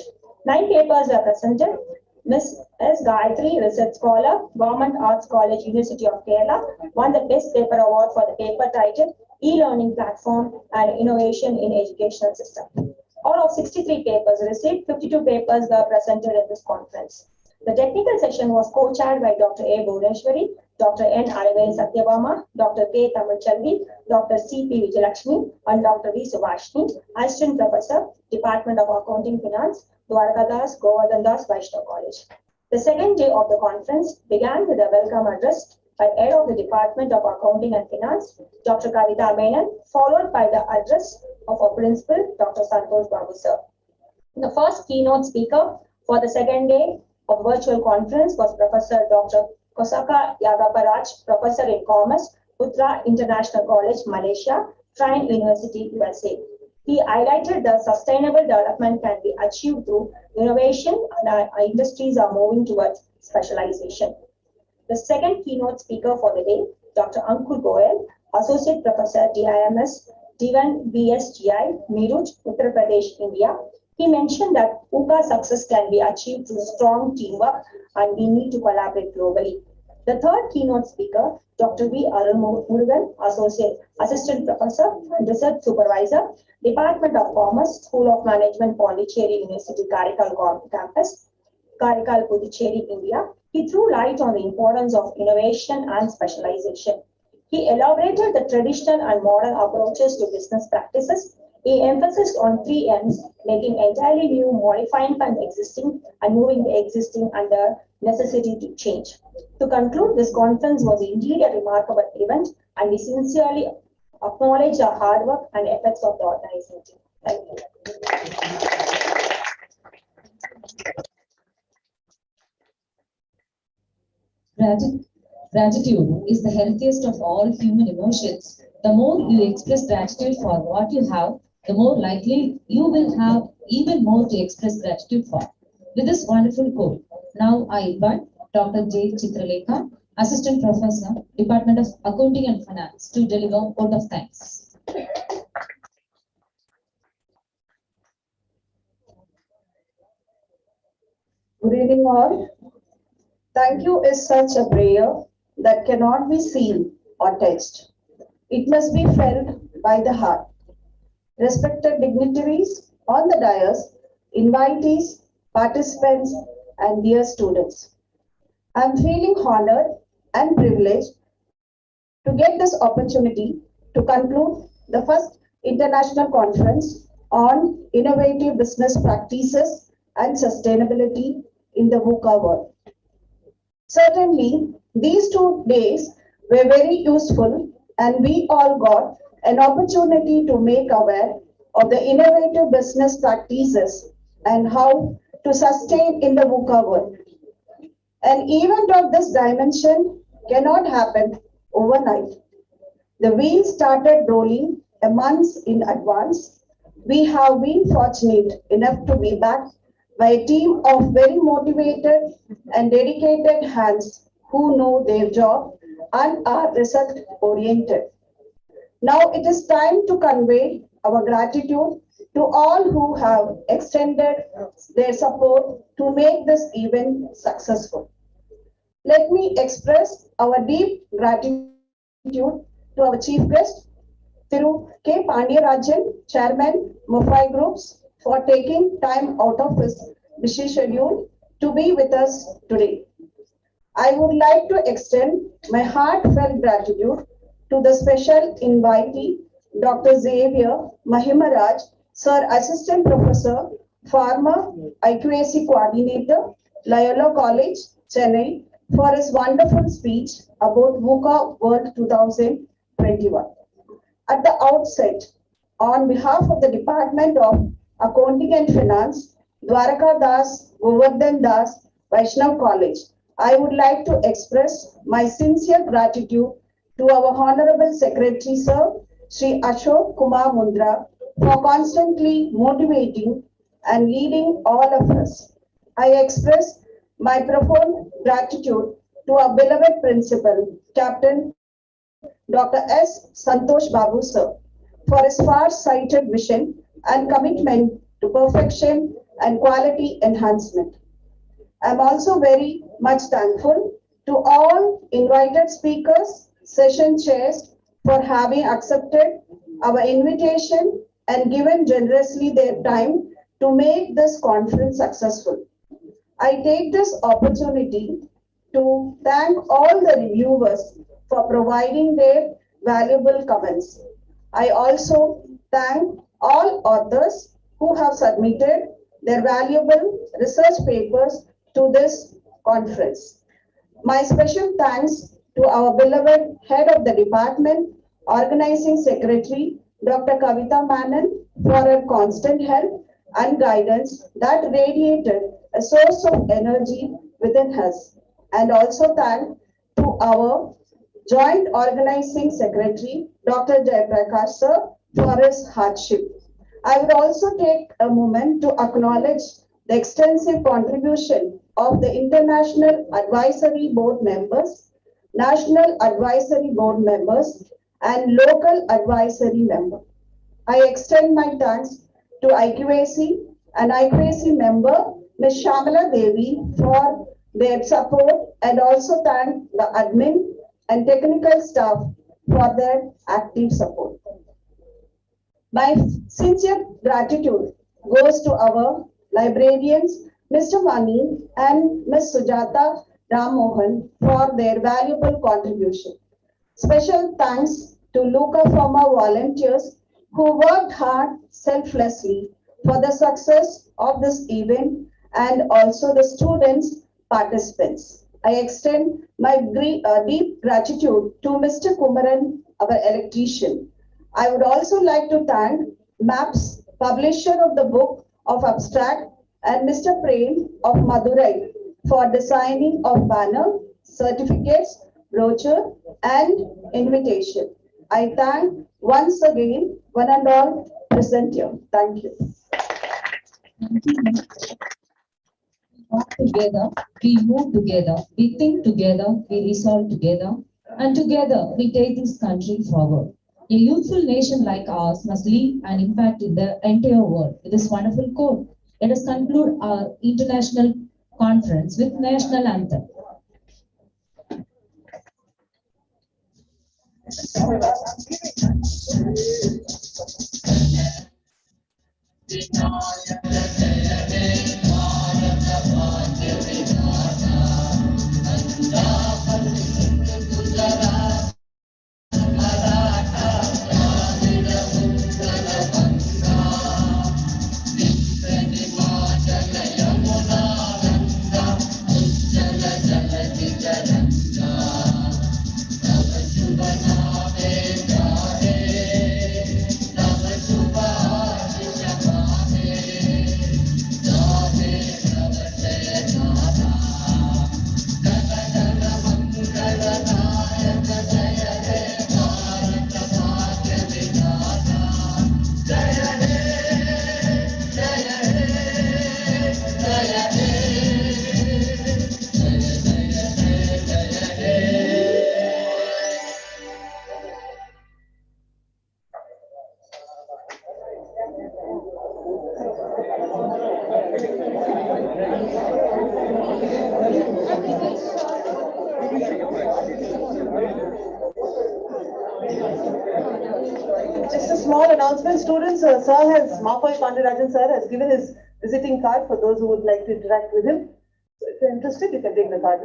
9 papers were presented. Ms. S. Gayatri, Research Scholar, Government Arts College, University of Kerala, won the Best Paper Award for the paper titled E-Learning Platform and Innovation in Educational System. Out of 63 papers received, 52 papers were presented in this conference. The technical session was co-chaired by Dr. A. Bhuvaneshwari, Dr. N. Araveli Satyabama, Dr. K. Tamilchalvi, Dr. C. P. Vijayalakshmi, and Dr. V. Subhashini, Assistant Professor, Department of Accounting Finance, Dwarkadas Govardhan Das Vaishnav College. The second day of the conference began with a welcome address by Head of the Department of Accounting and Finance, Dr. Kavita Menon, followed by the address of our Principal, Dr. Santosh Babu Sir. The first keynote speaker for the second day of virtual conference was Professor Dr. Kosaka Yagaparaj, Professor in Commerce, Putra International College, Malaysia, Trine University, USA. He highlighted that sustainable development can be achieved through innovation and our industries are moving towards specialization. The second keynote speaker for the day, Dr. Ankur Goyal, Associate Professor, DIMS, Divan BSGI, Meerut, Uttar Pradesh, India. He mentioned that VUCA success can be achieved through strong teamwork and we need to collaborate globally. The third keynote speaker, Dr. V. Arul Murugan, Assistant Professor and Research Supervisor, Department of Commerce, School of Management, Pondicherry University, Karikal Campus, Karikal, Puducherry, India. He threw light on the importance of innovation and specialization. He elaborated the traditional and modern approaches to business practices. He emphasized on 3 M's, making entirely new, modifying from existing, and moving the existing under necessity to change. To conclude, this conference was indeed a remarkable event, and we sincerely acknowledge the hard work and efforts of the organizing team. Thank you. Gratitude is the healthiest of all human emotions. The more you express gratitude for what you have, the more likely you will have even more to express gratitude for. With this wonderful quote, now I invite Dr. J. Chitralekha, Assistant Professor, Department of Accounting and Finance, to deliver vote of thanks. Good evening, all. Thank you is such a prayer that cannot be seen or touched. It must be felt by the heart. Respected dignitaries on the dais, invitees, participants, and dear students. I'm feeling honored and privileged to get this opportunity to conclude the first international conference on innovative business practices and sustainability in the VUCA world. Certainly, these 2 days were very useful and we all got an opportunity to make aware of the innovative business practices and how to sustain in the VUCA world. An event of this dimension cannot happen overnight. The wheels started rolling a month in advance. We have been fortunate enough to be backed by a team of very motivated and dedicated hands who know their job and are result oriented. Now it is time to convey our gratitude to all who have extended their support to make this event successful. Let me express our deep gratitude to our chief guest, Thiru K. Pandiyarajan, Chairman, Mufai Groups, for taking time out of his busy schedule to be with us today. I would like to extend my heartfelt gratitude to the special invitee, Dr. Xavier Mahimaraj, Sir Assistant Professor, former IQAC Coordinator, Loyola College, Chennai, for his wonderful speech about VUCA World 2021. At the outset, on behalf of the Department of Accounting and Finance, Dwaraka Das, Govardhan Das, Vaishnav College, I would like to express my sincere gratitude to our Honorable Secretary, Sir, Sri Ashok Kumar Mundra, for constantly motivating and leading all of us. I express my profound gratitude to our beloved principal, Captain Dr. S. Santosh Babu, sir, for his far-sighted vision and commitment to perfection and quality enhancement. I am also very much thankful to all invited speakers, session chairs for having accepted our invitation and given generously their time to make this conference successful. I take this opportunity to thank all the reviewers for providing their valuable comments. I also thank all authors who have submitted their valuable research papers to this conference. My special thanks to our beloved head of the department, organizing secretary, Dr. Kavita Manan, for her constant help and guidance that radiated a source of energy within us. And also thank to our joint organizing secretary, Dr. Jayaprakash sir, for his hardship. I would also take a moment to acknowledge the extensive contribution of the International Advisory Board members, National Advisory Board members, and local advisory members. I extend my thanks to IQAC and IQAC member Ms. Shamala Devi for their support, and also thank the admin and technical staff for their active support. My sincere gratitude goes to our librarians, Mr. Mani and Ms. Sujata Ramohan, for their valuable contribution. Special thanks to Luca Pharma volunteers who worked hard selflessly for the success of this event, and also the students participants. I extend my deep gratitude to Mr. Kumaran, our electrician. I would also like to thank MAPS, publisher of the book of abstract, and Mr. Prem of Madurai for designing of banner, certificates, brochure, and invitation. I thank once again one and all present here. Thank you. Walk together, we move together, we think together, we resolve together, and together we take this country forward. A youthful nation like ours must leave an impact in the entire world. With this wonderful quote, let us conclude our international conference with national anthem. Just a small announcement, students. Sir has, Makoy Pandirajan sir has given his visiting card for those who would like to interact with him. So if you're interested, you can take the card.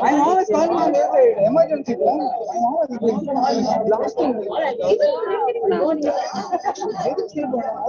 I'm always calling on the emergency phone. I'm always blasting.